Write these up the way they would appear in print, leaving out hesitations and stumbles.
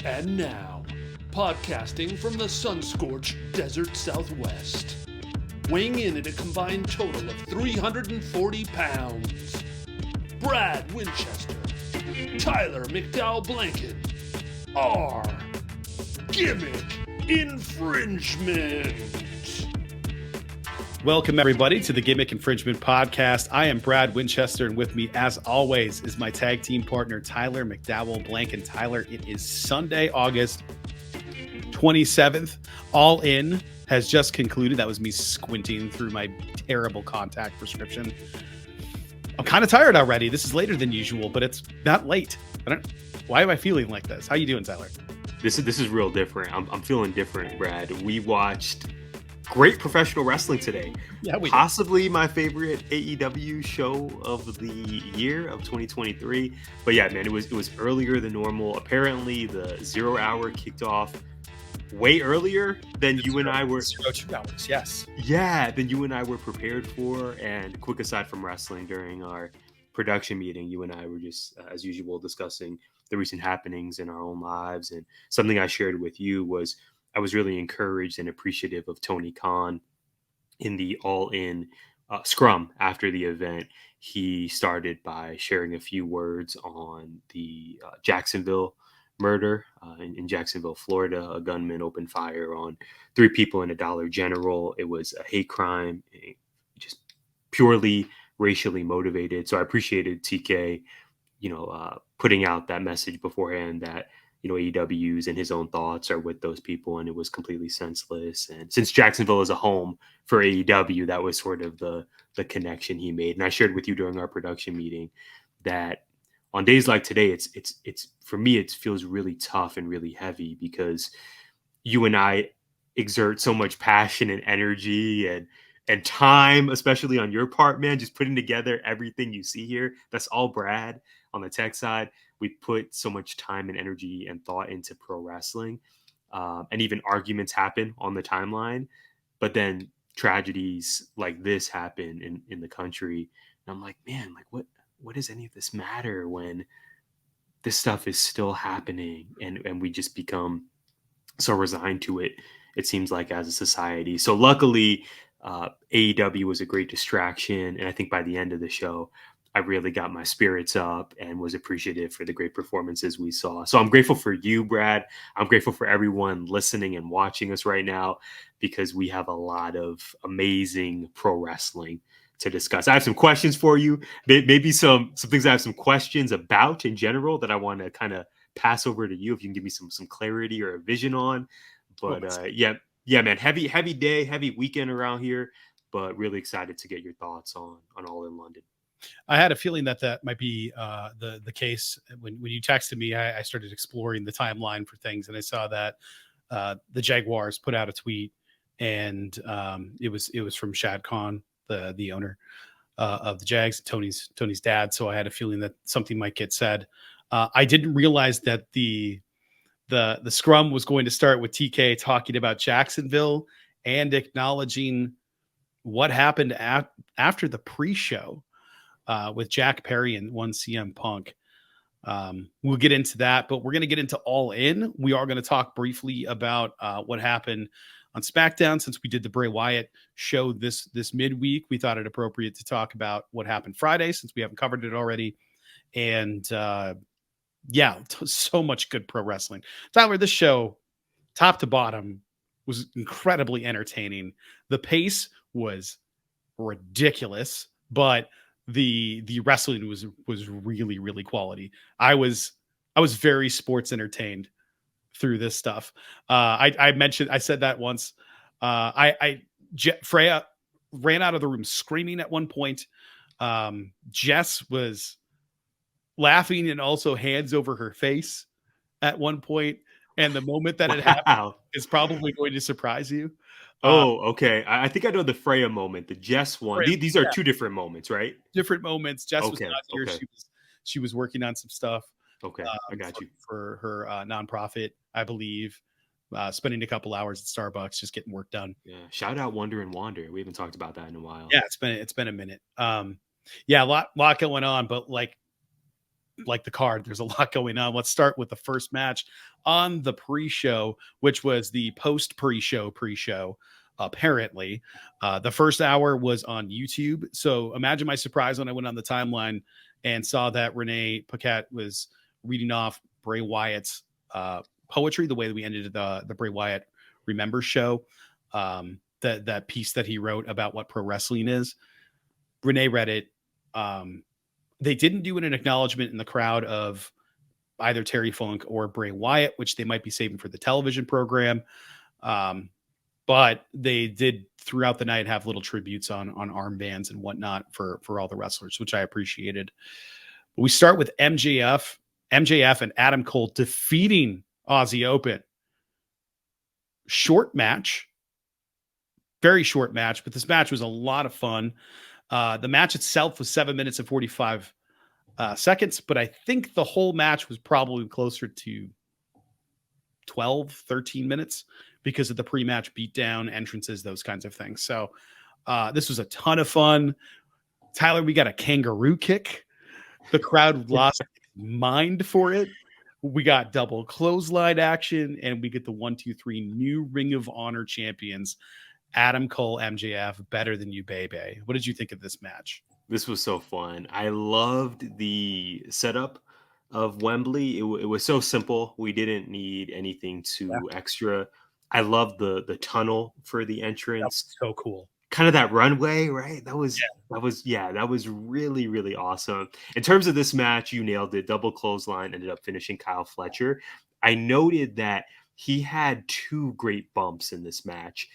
And now, podcasting from the sun-scorched desert Southwest, weighing in at a combined total of 340 pounds, Brad Winchester, Tyler McDowell-Blanken, are Gimmick Infringement. Welcome, everybody, to the Gimmick Infringement podcast. I am Brad Winchester, and with me, as always, is my tag team partner, Tyler McDowell-Blanken. Tyler, it is Sunday, August 27th. All In has just concluded. That was me squinting through my terrible contact prescription. I'm kind of tired already. This is later than usual, but it's not late. Why am I feeling like this? How you doing, Tyler? This is real different. I'm feeling different, Brad. We watched great professional wrestling today. Yeah, we possibly my favorite AEW show of the year of 2023. But yeah, man, it was earlier than normal. Apparently, the 0 hour kicked off way earlier than you and I were. 2 hours, yes. Yeah, than you and I were prepared for. And quick aside from wrestling, during our production meeting, you and I were just, as usual, discussing the recent happenings in our own lives. And something I shared with you was I was really encouraged and appreciative of Tony Khan in the All In scrum after the event. He started by sharing a few words on the Jacksonville murder in Jacksonville, Florida. A gunman opened fire on 3 people in a Dollar General. It was a hate crime, just purely racially motivated. So I appreciated TK, putting out that message beforehand that, AEW's and his own thoughts are with those people, and it was completely senseless. And since Jacksonville is a home for AEW, that was sort of the connection he made. And I shared with you during our production meeting that on days like today, it's for me, it feels really tough and really heavy because you and I exert so much passion and energy and time, especially on your part, man, just putting together everything you see here. That's all Brad on the tech side. We put so much time and energy and thought into pro wrestling, and even arguments happen on the timeline. But then tragedies like this happen in the country. And I'm like, man, like what does any of this matter when this stuff is still happening and we just become so resigned to it, it seems like, as a society. So luckily, AEW was a great distraction. And I think by the end of the show, I really got my spirits up and was appreciative for the great performances we saw. So I'm grateful for you, Brad. I'm grateful for everyone listening and watching us right now, because we have a lot of amazing pro wrestling to discuss. I have some questions for you, maybe some things I have some questions about in general that I want to kind of pass over to you if you can give me some clarity or a vision on. But yeah, man, heavy day, heavy weekend around here, but really excited to get your thoughts on All In London. I had a feeling that might be the case. When you texted me, I started exploring the timeline for things, and I saw that the Jaguars put out a tweet, and it was from Shad Khan, the owner of the Jags, Tony's dad. So I had a feeling that something might get said. I didn't realize that the scrum was going to start with TK talking about Jacksonville and acknowledging what happened after the pre-show with Jack Perry and one CM Punk. We'll get into that, but we're going to get into All In. We are going to talk briefly about what happened on SmackDown. Since we did the Bray Wyatt show this midweek, we thought it appropriate to talk about what happened Friday, since we haven't covered it already. And so much good pro wrestling. Tyler, this show, top to bottom, was incredibly entertaining. The pace was ridiculous, but the wrestling was really, really quality. I was very sports entertained through this stuff. I said that once. Freya ran out of the room screaming at one point. Jess was laughing and also hands over her face at one point. And the moment that it happened is probably going to surprise you. Okay. I think I know the Freya moment, the Jess one. These are 2 different moments, right? Different moments. Jess was not here. Okay. She was working on some stuff. Okay, I got you. For her nonprofit, I believe. Spending a couple hours at Starbucks, just getting work done. Yeah. Shout out Wonder and Wander. We haven't talked about that in a while. Yeah, it's been a minute. A lot going on, but like like the card, there's a lot going on. Let's start with the first match on the pre-show, which was the post pre-show. Apparently, the first hour was on YouTube. So imagine my surprise when I went on the timeline and saw that Renee Paquette was reading off Bray Wyatt's poetry, the way that we ended the Bray Wyatt Remember show. That piece that he wrote about what pro wrestling is. Renee read it. They didn't do an acknowledgement in the crowd of either Terry Funk or Bray Wyatt, which they might be saving for the television program. But they did throughout the night have little tributes on armbands and whatnot for all the wrestlers, which I appreciated. We start with MJF and Adam Cole defeating Aussie Open. Short match, very short match, but this match was a lot of fun. The match itself was 7 minutes and 45 seconds, but I think the whole match was probably closer to 12, 13 minutes because of the pre-match beatdown, entrances, those kinds of things. So this was a ton of fun. Tyler, we got a kangaroo kick. The crowd lost mind for it. We got double clothesline action, and we get the 1, 2, 3 new Ring of Honor champions, Adam Cole, MJF, better than you, baby. What did you think of this match? This was so fun. I loved the setup of Wembley. It was so simple. We didn't need anything too extra. I loved the tunnel for the entrance. So cool. Kind of that runway, right? That was really, really awesome. In terms of this match, you nailed it. Double clothesline ended up finishing Kyle Fletcher. I noted that he had 2 great bumps in this match.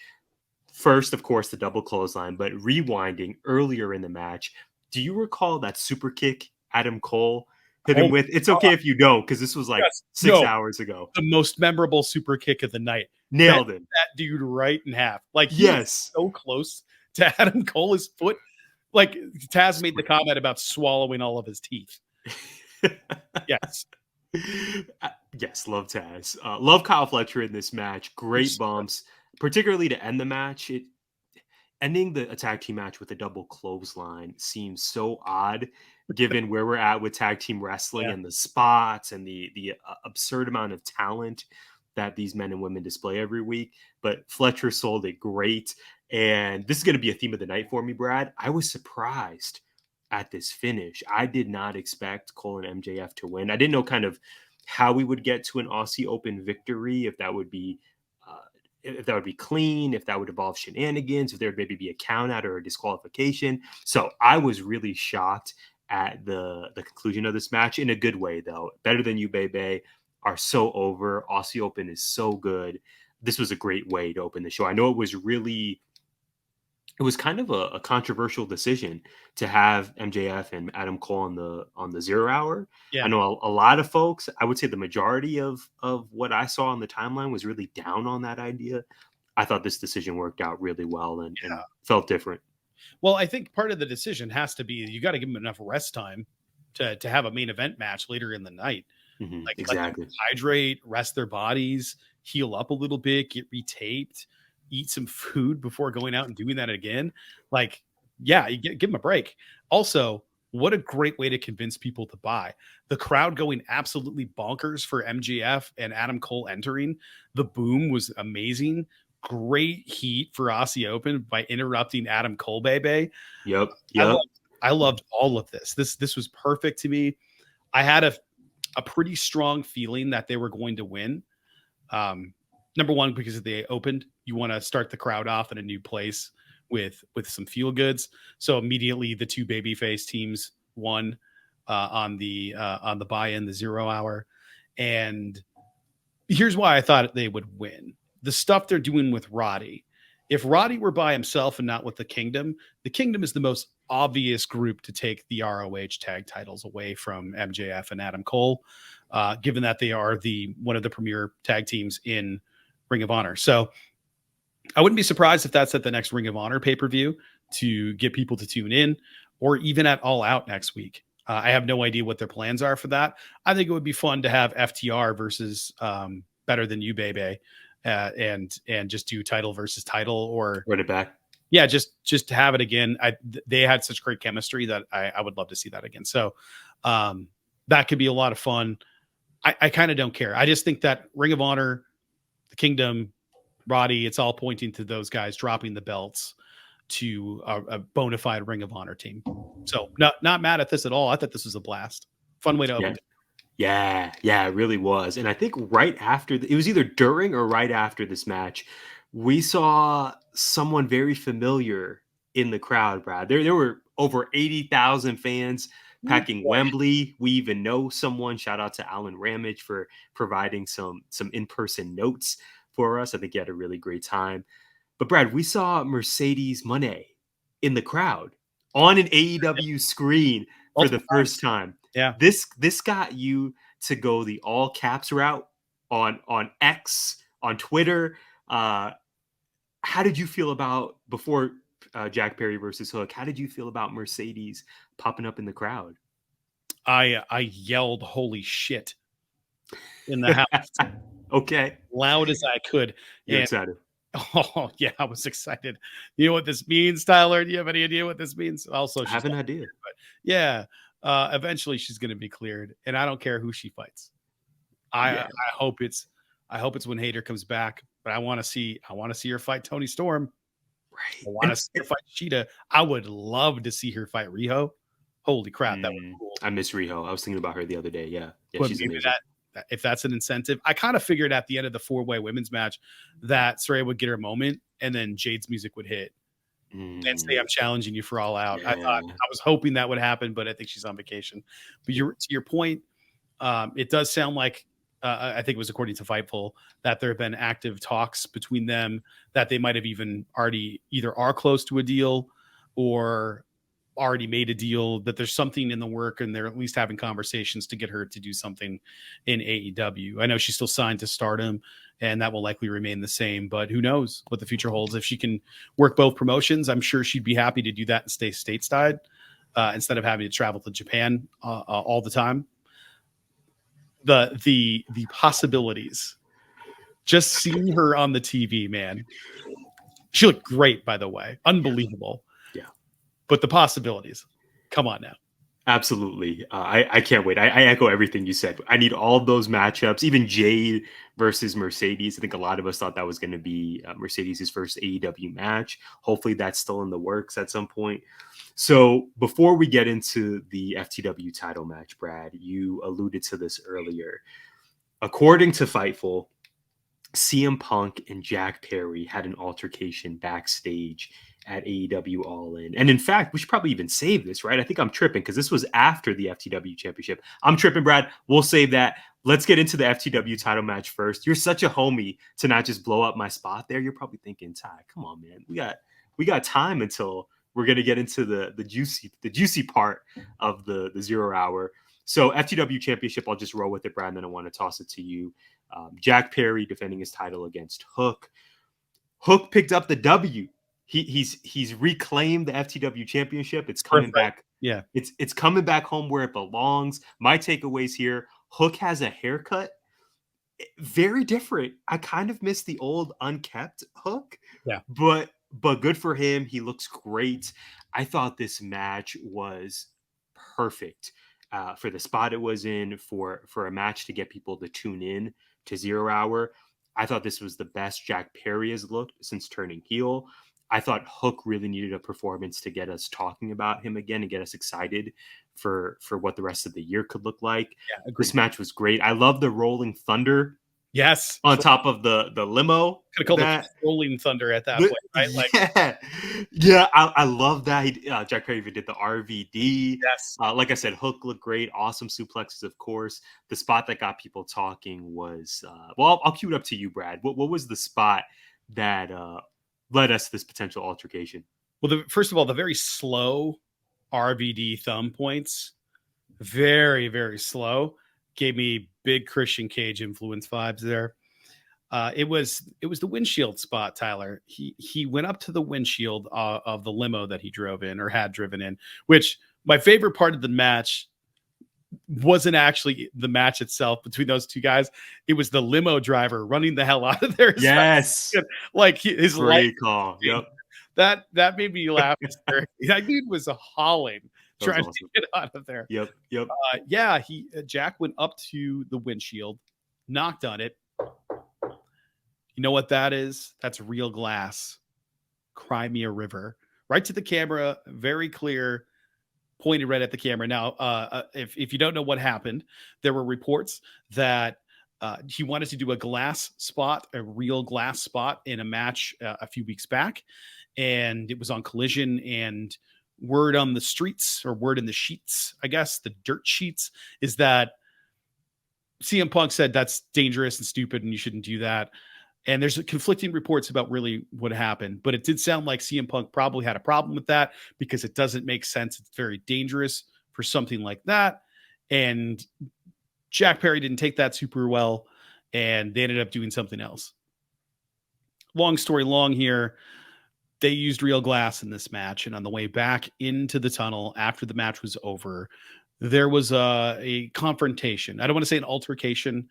First, of course, the double clothesline, but rewinding earlier in the match, do you recall that super kick Adam Cole hit him with? It's okay if you don't, because this was like 6 hours ago. The most memorable super kick of the night. Nailed him. That dude right in half. Like, yes, so close to Adam Cole. His foot. Like, Taz made the comment about swallowing all of his teeth. Yes. Yes, love Taz. Love Kyle Fletcher in this match. Great bumps, particularly to end the match. Ending the tag team match with a double clothesline seems so odd, given where we're at with tag team wrestling and the spots and the absurd amount of talent that these men and women display every week. But Fletcher sold it great. And this is going to be a theme of the night for me, Brad. I was surprised at this finish. I did not expect Cole and MJF to win. I didn't know kind of how we would get to an Aussie Open victory, if that would be clean, if that would involve shenanigans, if there would maybe be a count out or a disqualification. So I was really shocked at the conclusion of this match in a good way, though. Better Than You, Bebe are so over. Aussie Open is so good. This was a great way to open the show. I know it was kind of a controversial decision to have MJF and Adam Cole on the 0 hour. Yeah. I know a lot of folks, I would say the majority of what I saw on the timeline was really down on that idea. I thought this decision worked out really well and felt different. Well, I think part of the decision has to be you got to give them enough rest time to have a main event match later in the night. Mm-hmm, like exactly. Let them hydrate, rest their bodies, heal up a little bit, get retaped, eat some food before going out and doing that again. Like, yeah, you give them a break. Also, what a great way to convince people to buy. The crowd going absolutely bonkers for MJF and Adam Cole entering. The boom was amazing. Great heat for Aussie Open by interrupting Adam Cole, baby. Yep. I loved all of this. This was perfect to me. I had a pretty strong feeling that they were going to win. Number one, because they opened, you want to start the crowd off in a new place with some feel goods. So immediately the 2 babyface teams won on the buy-in, the 0 hour. And here's why I thought they would win. The stuff they're doing with Roddy. If Roddy were by himself and not with the Kingdom is the most obvious group to take the ROH tag titles away from MJF and Adam Cole, given that they are one of the premier tag teams in Ring of Honor. So I wouldn't be surprised if that's at the next Ring of Honor pay-per-view to get people to tune in, or even at All Out next week. I have no idea what their plans are for that. I think it would be fun to have FTR versus Better Than You, baby, and just do title versus title, or run it back. Yeah, just to have it again. They had such great chemistry that I would love to see that again. So that could be a lot of fun. I kind of don't care. I just think that Ring of Honor, the Kingdom, Roddy, it's all pointing to those guys dropping the belts to a bona fide Ring of Honor team. So not mad at this at all. I thought this was a blast. Fun way to open. Yeah, it really was. And I think right after, it was either during or right after this match, we saw someone very familiar in the crowd, Brad. There were over 80,000 fans packing Wembley. We even know someone. Shout out to Alan Ramage for providing some in-person notes for us. I think he had a really great time. But Brad, we saw Mercedes Moné in the crowd on an AEW screen for the first time. Yeah. This got you to go the all caps route on X, on Twitter. How did you feel about, before Jack Perry versus Hook, how did you feel about Mercedes popping up in the crowd? I yelled holy shit in the house. Okay. Loud as I could. You're excited. Oh yeah, I was excited. You know what this means, Tyler? Do you have any idea what this means? Also, I have an idea. But yeah, eventually she's going to be cleared, and I don't care who she fights. I hope it's when Hayter comes back, but I want to see her fight Toni Storm. Right. I want to see her fight Sheeta. I would love to see her fight Riho. Holy crap, that would be cool. I miss Riho. I was thinking about her the other day. Yeah, she's amazing. If that's an incentive, I kind of figured at the end of the 4-way women's match that Saraya would get her moment, and then Jade's music would hit and say, "I'm challenging you for All Out." Yeah. I was hoping that would happen, but I think she's on vacation. But to your point, it does sound like I think it was according to Fightful that there have been active talks between them, that they might have even already either are close to a deal or already made a deal, that there's something in the work, and they're at least having conversations to get her to do something in AEW. I know she's still signed to Stardom, and that will likely remain the same, but who knows what the future holds. If she can work both promotions, I'm sure she'd be happy to do that and stay stateside instead of having to travel to Japan all the time. The possibilities, just seeing her on the TV, man. She looked great, by the way. Unbelievable. Yeah. But the possibilities, come on now. Absolutely. I can't wait. I echo everything you said. I need all those matchups, even Jade versus Mercedes. I think a lot of us thought that was going to be Mercedes' first AEW match. Hopefully that's still in the works at some point. So before we get into the FTW title match, Brad, you alluded to this earlier. According to Fightful, CM Punk and Jack Perry had an altercation backstage at AEW All In. And in fact, we should probably even save this, right? I think I'm tripping because this was after the FTW championship. I'm tripping, Brad. We'll save that. Let's get into the FTW title match first. You're such a homie to not just blow up my spot there. You're probably thinking, Ty, come on, man. We got time until we're going to get into the juicy part of the 0 hour. So FTW championship, I'll just roll with it, Brad, and then I want to toss it to you. Jack Perry defending his title against Hook. Hook picked up the W. He's reclaimed the FTW championship. It's coming back. Yeah. It's coming back home where it belongs. My takeaways here: Hook has a haircut. Very different. I kind of miss the old unkept Hook. Yeah. But good for him. He looks great. I thought this match was perfect for the spot it was in, for a match to get people to tune in to 0 hour. I thought this was the best Jack Perry has looked since turning heel. I thought Hook really needed a performance to get us talking about him again and get us excited for what the rest of the year could look like. Yeah, this match was great. I love the Rolling Thunder. Yes. On top of the limo. Could have called it Rolling Thunder at that point, right? Like, yeah, I love that. Jack Perry even did the RVD. Yes. Like I said, Hook looked great. Awesome suplexes, of course. The spot that got people talking was, I'll cue it up to you, Brad. What was the spot that led us to this potential altercation? Well, first of all, the very slow RVD thumb points, very, very slow, gave me big Christian Cage influence vibes there. It was the windshield spot, Tyler. He went up to the windshield of the limo that he drove in or had driven in, which my favorite part of the match wasn't actually the match itself between those two guys. It was the limo driver running the hell out of there. Yes. Like his great call. Yep. That made me laugh. That dude was hauling That was trying awesome. to get out of there. Yep. Yep. Yeah, Jack went up to the windshield, knocked on it. You know what that is? That's real glass. Cry me a river. Right to the camera, very clear, pointed right at the camera. Now, if you don't know what happened, there were reports that he wanted to do a glass spot, a real glass spot in a match a few weeks back, and it was on Collision. And word on the streets, or word in the sheets, I guess, the dirt sheets, is that CM Punk said that's dangerous and stupid and you shouldn't do that. And there's conflicting reports about really what happened, but it did sound like CM Punk probably had a problem with that because it doesn't make sense. It's very dangerous for something like that. And Jack Perry didn't take that super well, and they ended up doing something else. Long story long here, they used real glass in this match. And on the way back into the tunnel after the match was over, there was a confrontation. I don't want to say an altercation.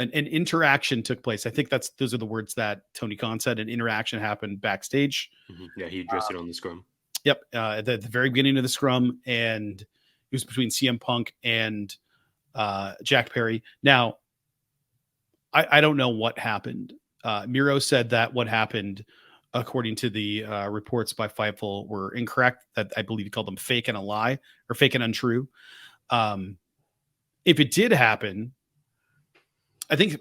An interaction took place. I think those are the words that Tony Khan said. An interaction happened backstage. Mm-hmm. Yeah, he addressed it on the scrum. Yep, at the very beginning of the scrum, and it was between CM Punk and Jack Perry. Now, I don't know what happened. Miro said that what happened, according to the reports by Fightful, were incorrect. That I believe he called them fake and a lie, or fake and untrue. If it did happen, I think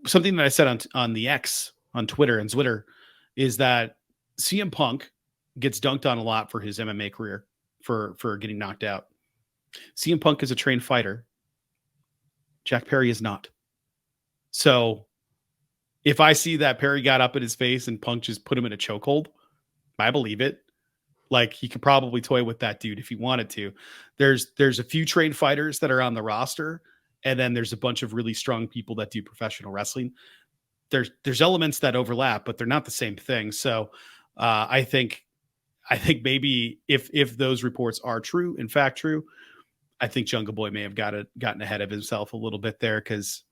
something that I said on the X, on Twitter and Twitter, is that CM Punk gets dunked on a lot for his MMA career, for getting knocked out. CM Punk is a trained fighter. Jack Perry is not. So if I see that Perry got up in his face and Punk just put him in a chokehold, I believe it. Like, he could probably toy with that dude if he wanted to. There's a few trained fighters that are on the roster, and then there's a bunch of really strong people that do professional wrestling. There's elements that overlap, but they're not the same thing. So I think maybe if those reports are true, in fact true, I think Jungle Boy may have gotten ahead of himself a little bit there, because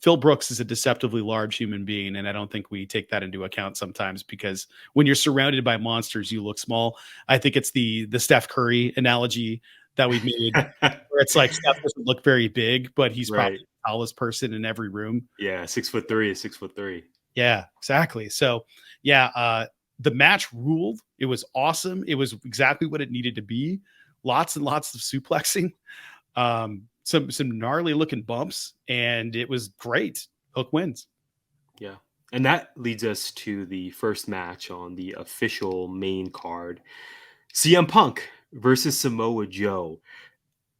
Phil Brooks is a deceptively large human being, and I don't think we take that into account sometimes, because when you're surrounded by monsters, you look small. I think it's the Steph Curry analogy that we've made, where it's like Steph doesn't look very big, but he's Right. probably the tallest person in every room. Yeah, 6'3" is 6'3". Yeah, exactly. So yeah, the match ruled. It was awesome. It was exactly what it needed to be. Lots and lots of suplexing. Some gnarly looking bumps, and it was great. Hook wins. Yeah. And that leads us to the first match on the official main card. CM Punk versus Samoa Joe.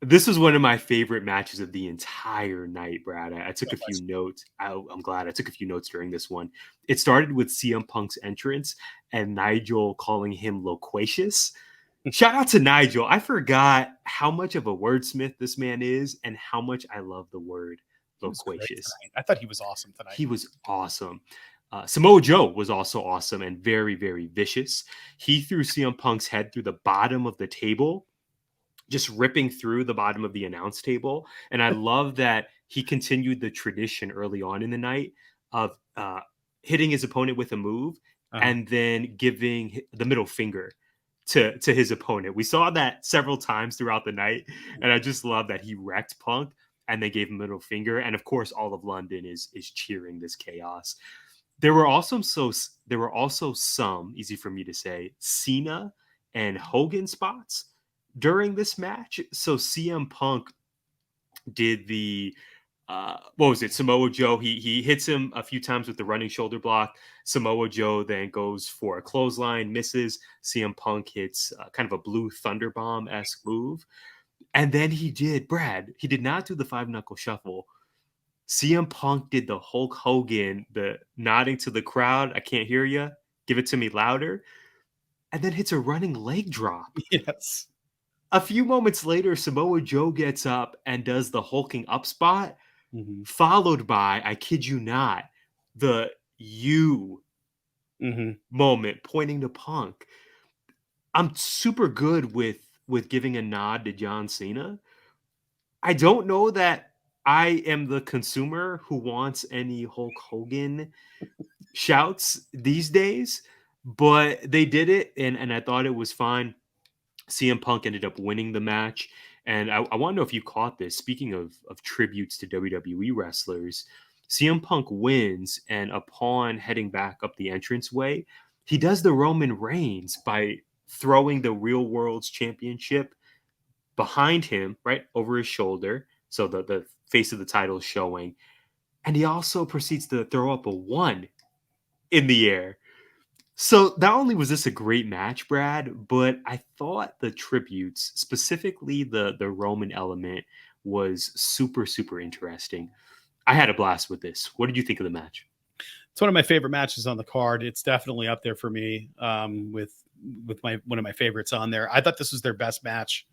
This was one of my favorite matches of the entire night, Brad. I took a few notes. I'm glad I took a few notes during this one. It started with CM Punk's entrance and Nigel calling him loquacious. Shout out to Nigel. I forgot how much of a wordsmith this man is and how much I love the word loquacious. I thought he was awesome tonight. He was awesome. Samoa Joe was also awesome and very, very vicious. He threw CM Punk's head through the bottom of the table, just ripping through the bottom of the announce table. And I love that he continued the tradition early on in the night of hitting his opponent with a move and then giving the middle finger to his opponent. We saw that several times throughout the night, and I just love that he wrecked Punk and they gave him a middle finger. And of course, all of London is cheering this chaos. There were also some, easy for me to say, Cena and Hogan spots during this match. So CM Punk did the Samoa Joe. He hits him a few times with the running shoulder block. Samoa Joe then goes for a clothesline, misses. CM Punk hits kind of a blue thunder bomb-esque move. And then he did not do the 5-knuckle shuffle. CM Punk did the Hulk Hogan, the nodding to the crowd, I can't hear you, give it to me louder, and then hits a running leg drop. Yes. A few moments later, Samoa Joe gets up and does the hulking up spot, followed by, I kid you not, the you moment pointing to Punk. I'm super good with giving a nod to John Cena. I don't know that I am the consumer who wants any Hulk Hogan shouts these days, but they did it, and I thought it was fine. CM Punk ended up winning the match. And I want to know if you caught this. Speaking of tributes to WWE wrestlers, CM Punk wins, and upon heading back up the entranceway, he does the Roman Reigns by throwing the Real World's Championship behind him, right over his shoulder. So the face of the title is showing. And he also proceeds to throw up a 1 in the air. So not only was this a great match, Brad, but I thought the tributes, specifically the Roman element, was super, super interesting. I had a blast with this. What did you think of the match? It's one of my favorite matches on the card. It's definitely up there for me, with one of my favorites on there. I thought this was their best match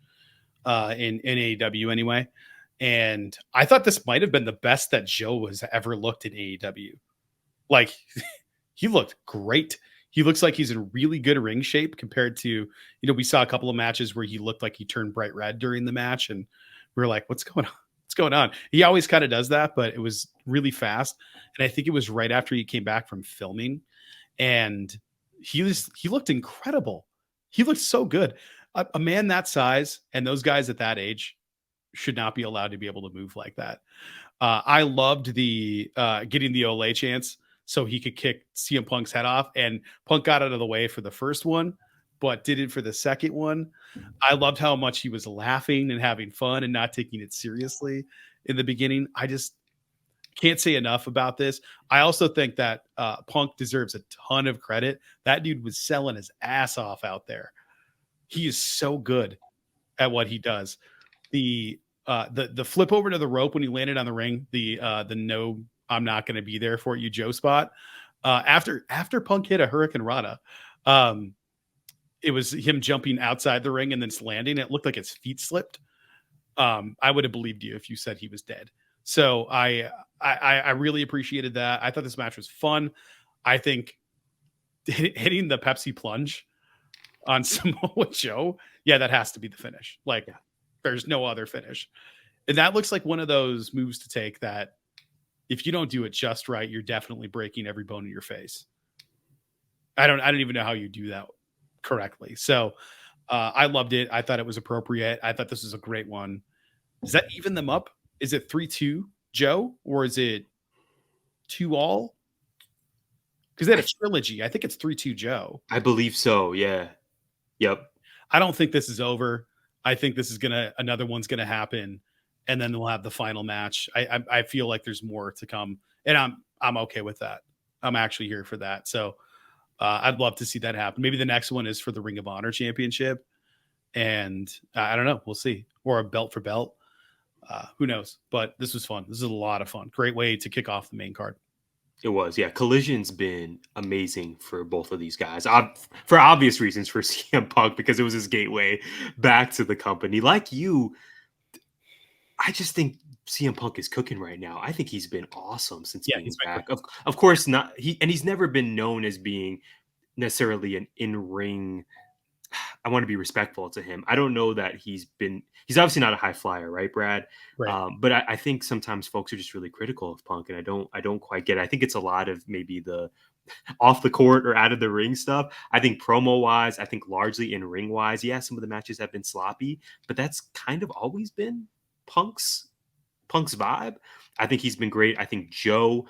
in AEW anyway. And I thought this might have been the best that Joe has ever looked in AEW. Like, he looked great. He looks like he's in really good ring shape compared to, we saw a couple of matches where he looked like he turned bright red during the match. And we were like, what's going on? What's going on? He always kind of does that, but it was really fast. And I think it was right after he came back from filming, and he looked incredible. He looked so good. A man that size and those guys at that age should not be allowed to be able to move like that. I loved the getting the Olay chance so he could kick CM Punk's head off, and Punk got out of the way for the first one, but did it for the second one. I loved how much he was laughing and having fun and not taking it seriously in the beginning. I just can't say enough about this. I also think that Punk deserves a ton of credit. That dude was selling his ass off out there. He is so good at what he does. The flip over to the rope when he landed on the ring, the no, I'm not going to be there for you, Joe spot. After Punk hit a Hurricane Rana, it was him jumping outside the ring and then landing. It looked like his feet slipped. I would have believed you if you said he was dead. So I really appreciated that. I thought this match was fun. I think hitting the Pepsi plunge on Samoa Joe, yeah, that has to be the finish. Like, there's no other finish. And that looks like one of those moves to take that if you don't do it just right, you're definitely breaking every bone in your face. I don't even know how you do that correctly. So I loved it. I thought it was appropriate. I thought this was a great one. Does that even them up? Is it 3-2 Joe, or is it 2-all? Because they had a trilogy. I think it's 3-2 Joe. I believe so. Yeah. Yep. I don't think this is over. I think this is another one's gonna happen, and then we'll have the final match. I feel like there's more to come, and I'm okay with that. I'm actually here for that. So I'd love to see that happen. Maybe the next one is for the Ring of Honor Championship, and I don't know. We'll see, or a belt for belt. Who knows? But this was fun. This is a lot of fun. Great way to kick off the main card. It was, yeah. Collision's been amazing for both of these guys. For obvious reasons for CM Punk, because it was his gateway back to the company. Like you, I just think CM Punk is cooking right now. I think he's been awesome since being back. Of course, not he's never been known as being necessarily an in-ring. I want to be respectful to him. I don't know that he's obviously not a high flyer, right, Brad? Right. But I think sometimes folks are just really critical of Punk, and I don't quite get it. I think it's a lot of maybe the off the court or out of the ring stuff. I think promo wise, I think largely in ring wise, yeah, some of the matches have been sloppy, but that's kind of always been Punk's vibe. I think he's been great. I think Joe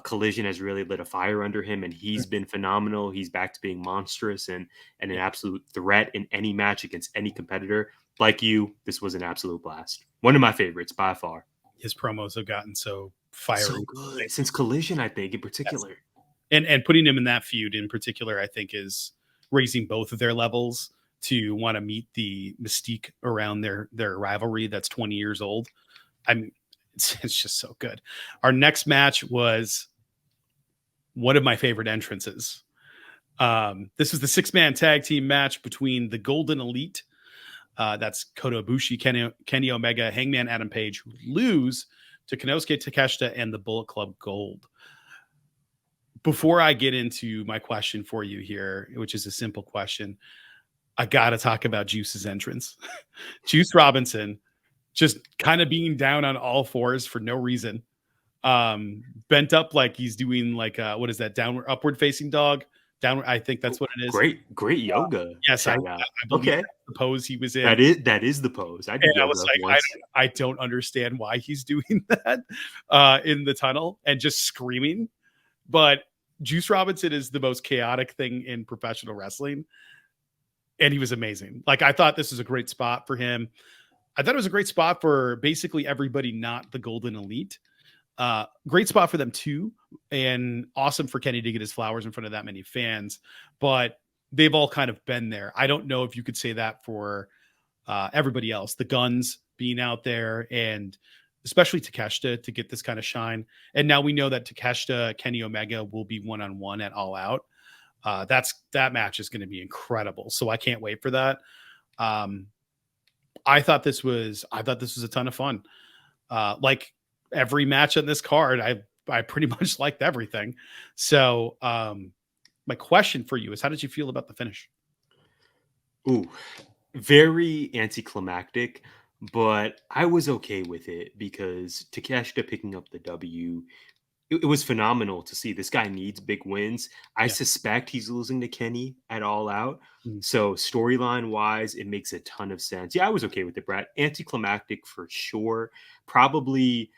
Collision has really lit a fire under him, and he's been phenomenal. He's back to being monstrous and an absolute threat in any match against any competitor. Like you, this was an absolute blast. One of my favorites by far. His promos have gotten so fiery. So good. Since Collision, I think, in particular. And putting him in that feud in particular, I think, is raising both of their levels to want to meet the mystique around their rivalry that's 20 years old. It's just so good. Our next match was one of my favorite entrances. This was the 6-man tag team match between the Golden Elite. That's Kota Ibushi, Kenny Omega, Hangman Adam Page, who lose to Konosuke Takeshita and the Bullet Club Gold. Before I get into my question for you here, which is a simple question, I got to talk about Juice's entrance. Juice Robinson just kind of being down on all fours for no reason. Bent up like he's doing like, what is that, upward facing dog Down. I think that's what it is. Great yoga. Yes, I believe Okay. that's the pose he was in. That is the pose. I did And I yoga was like, once. I don't understand why he's doing that in the tunnel and just screaming. But Juice Robinson is the most chaotic thing in professional wrestling. And he was amazing. Like, I thought this was a great spot for him. I thought it was a great spot for basically everybody, not the Golden Elite. Great spot for them too. And awesome for Kenny to get his flowers in front of that many fans. But they've all kind of been there. I don't know if you could say that for everybody else. The Guns being out there, and especially Takeshita to get this kind of shine. And now we know that Takeshita, Kenny Omega will be one-on-one at All Out. That match is going to be incredible. So I can't wait for that. I thought this was a ton of fun. Like every match on this card, I pretty much liked everything. So my question for you is, how did you feel about the finish? Ooh, very anticlimactic, but I was okay with it because Takeshita picking up the W, it was phenomenal to see. This guy needs big wins. I suspect he's losing to Kenny at All Out. So storyline wise, it makes a ton of sense. Yeah, I was okay with it, Brad. Anticlimactic for sure. Probably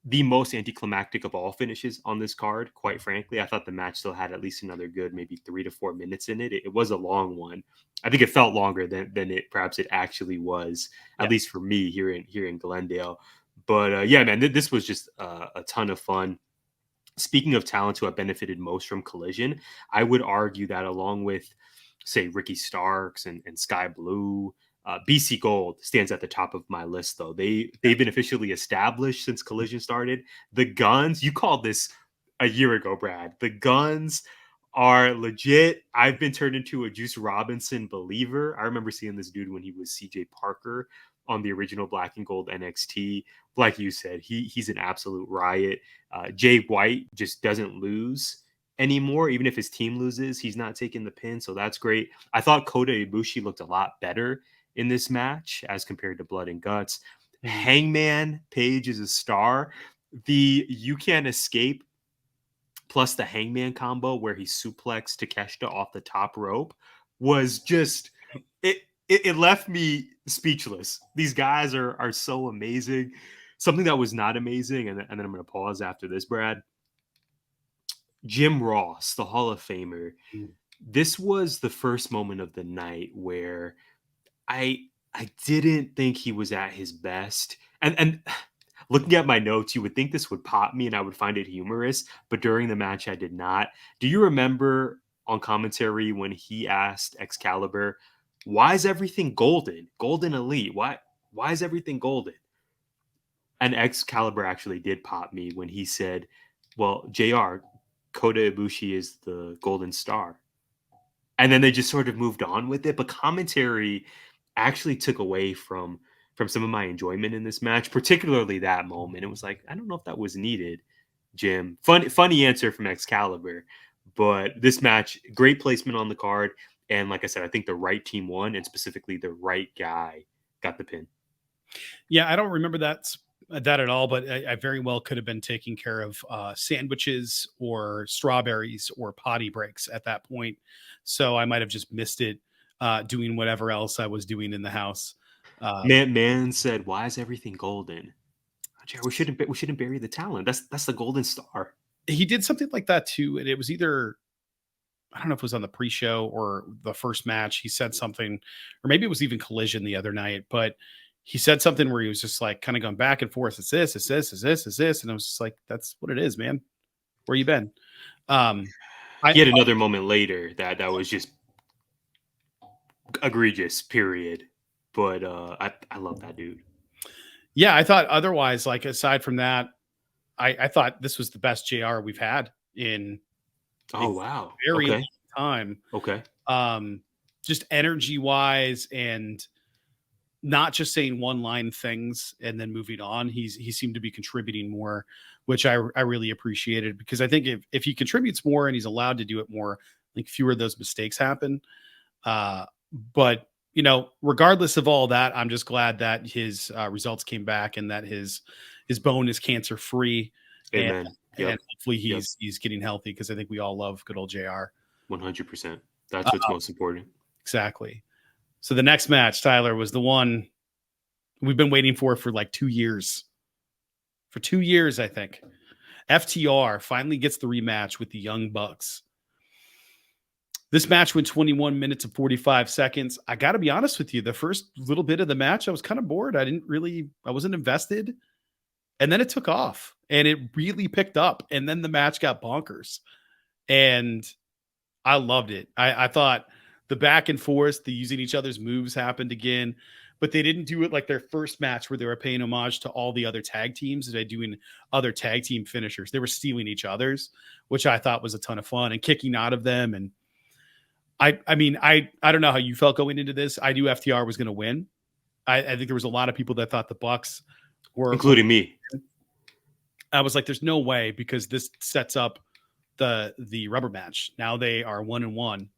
the most anticlimactic of all finishes on this card, quite frankly. I thought the match still had at least another good maybe 3 to 4 minutes in it. It was a long one. I think it felt longer than it perhaps it actually was, at least for me here in Glendale. But yeah, man, this was just a ton of fun. Speaking of talent who have benefited most from Collision, I would argue that along with, say, Ricky Starks and Sky Blue, BC Gold stands at the top of my list, though. They've been officially established since Collision started. The Guns, you called this a year ago, Brad. The Guns are legit. I've been turned into a Juice Robinson believer. I remember seeing this dude when he was CJ Parker on the original Black and Gold NXT. Like you said, he's an absolute riot. Jay White just doesn't lose anymore. Even if his team loses, he's not taking the pin, so that's great. I thought Kota Ibushi looked a lot better in this match as compared to Blood and Guts. Hangman Page is a star. The You Can't Escape plus the Hangman combo where he suplexed Takeshita off the top rope was just it left me speechless. These guys are so amazing. Something that was not amazing, and then I'm going to pause after this, Brad. Jim Ross, the Hall of Famer. This was the first moment of the night where I didn't think he was at his best. And looking at my notes, you would think this would pop me and I would find it humorous, but during the match, I did not. Do you remember on commentary when he asked Excalibur, why is everything golden? Golden Elite. Why is everything golden? And Excalibur actually did pop me when he said, well, JR, Kota Ibushi is the golden star. And then they just sort of moved on with it. But commentary actually took away from some of my enjoyment in this match, particularly that moment. It was like, I don't know if that was needed, Jim. Funny answer from Excalibur. But this match, great placement on the card. And like I said, I think the right team won, and specifically the right guy got the pin. Yeah, I don't remember that at all, but I very well could have been taking care of sandwiches or strawberries or potty breaks at that point. So I might have just missed it doing whatever else I was doing in the house. Man said, why is everything golden? We shouldn't bury the talent. That's the golden star. He did something like that too. And it was either, I don't know if it was on the pre-show or the first match. He said something, or maybe it was even Collision the other night, but he said something where he was just like kind of going back and forth. It's this, it's this, it's this, it's this. And I was just like, that's what it is, man. Where you been? He had another moment later that was just egregious, period. But I love that dude. Yeah, I thought otherwise, like aside from that, I thought this was the best JR we've had in wow. Very long time. Okay. Just energy wise and not just saying one line things and then moving on. He seemed to be contributing more, which I really appreciated, because I think if he contributes more and he's allowed to do it more, like fewer of those mistakes happen. But you know, regardless of all that, I'm just glad that his results came back and that his bone is cancer free. Amen. And hopefully he's getting healthy, because I think we all love good old JR. 100%. That's what's most important. Exactly. So the next match, Tyler, was the one we've been waiting for like 2 years. For 2 years, I think. FTR finally gets the rematch with the Young Bucks. This match went 21 minutes and 45 seconds. I got to be honest with you. The first little bit of the match, I was kind of bored. I wasn't invested. And then it took off and it really picked up. And then the match got bonkers. And I loved it. I thought the back and forth, the using each other's moves happened again, but they didn't do it like their first match where they were paying homage to all the other tag teams that are doing other tag team finishers. They were stealing each other's, which I thought was a ton of fun and kicking out of them. And I mean, I don't know how you felt going into this. I knew FTR was going to win. I think there was a lot of people that thought the Bucks were, including me. I was like, there's no way, because this sets up the rubber match. Now they are 1-1.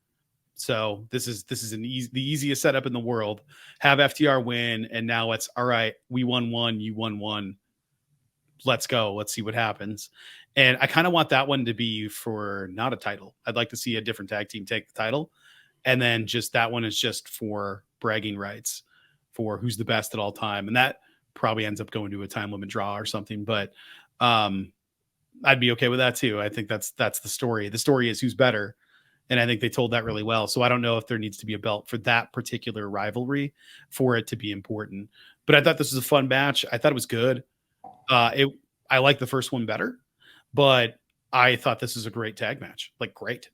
So this is the easiest setup in the world. Have FTR win, and now it's all right. We won one, you won one. Let's go. Let's see what happens. And I kind of want that one to be for not a title. I'd like to see a different tag team take the title, and then just that one is just for bragging rights for who's the best at all time, and that probably ends up going to a time limit draw or something. But I'd be okay with that too. I think that's the story. The story is who's better. And I think they told that really well. So I don't know if there needs to be a belt for that particular rivalry for it to be important. But I thought this was a fun match. I thought it was good. I like the first one better, but I thought this is a great tag match. Like, great.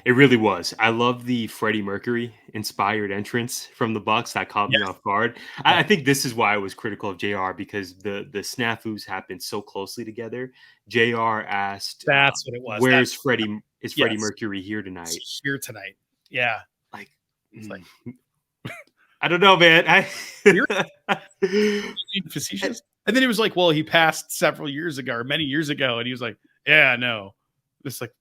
It really was. I love the Freddie Mercury inspired entrance from the Bucks. That caught me off guard. I think this is why I was critical of JR, because the snafus happened so closely together. JR asked, "That's what it was. Where's Freddie? Is Freddie Mercury here tonight? Here tonight? Yeah. Like, I don't know, man. Facetious. And then he was like, "Well, he passed several years ago, or many years ago," and he was like, "Yeah, no." It's like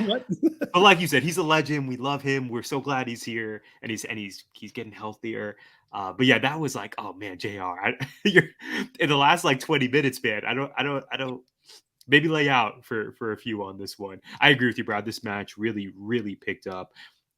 what? But like you said, he's a legend. We love him. We're so glad he's here, and he's getting healthier. But yeah, that was like, oh man, JR, you're in the last like 20 minutes, man. I don't. Maybe lay out for a few on this one. I agree with you, Brad. This match really, really picked up.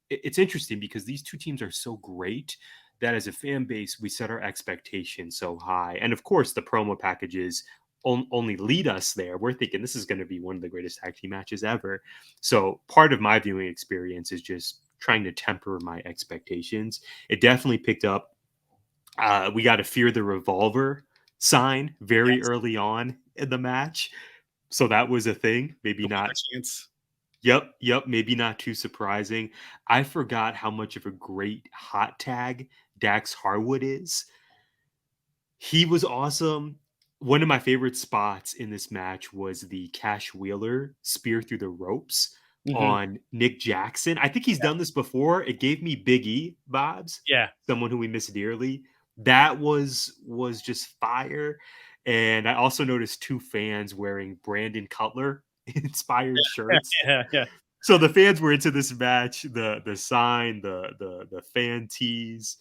It's interesting because these two teams are so great that as a fan base, we set our expectations so high. And of course, the promo packages only lead us there. We're thinking this is going to be one of the greatest tag team matches ever. So part of my viewing experience is just trying to temper my expectations. It definitely picked up. We got to fear the revolver sign very early on in the match. So that was a thing. Maybe not. Yep. Maybe not too surprising. I forgot how much of a great hot tag Dax Harwood is. He was awesome. One of my favorite spots in this match was the Cash Wheeler spear through the ropes on Nick Jackson. I think he's done this before. It gave me Big E vibes. Yeah. Someone who we miss dearly. That was just fire. And I also noticed two fans wearing Brandon Cutler inspired shirts. Yeah. So the fans were into this match. The sign, the fan tees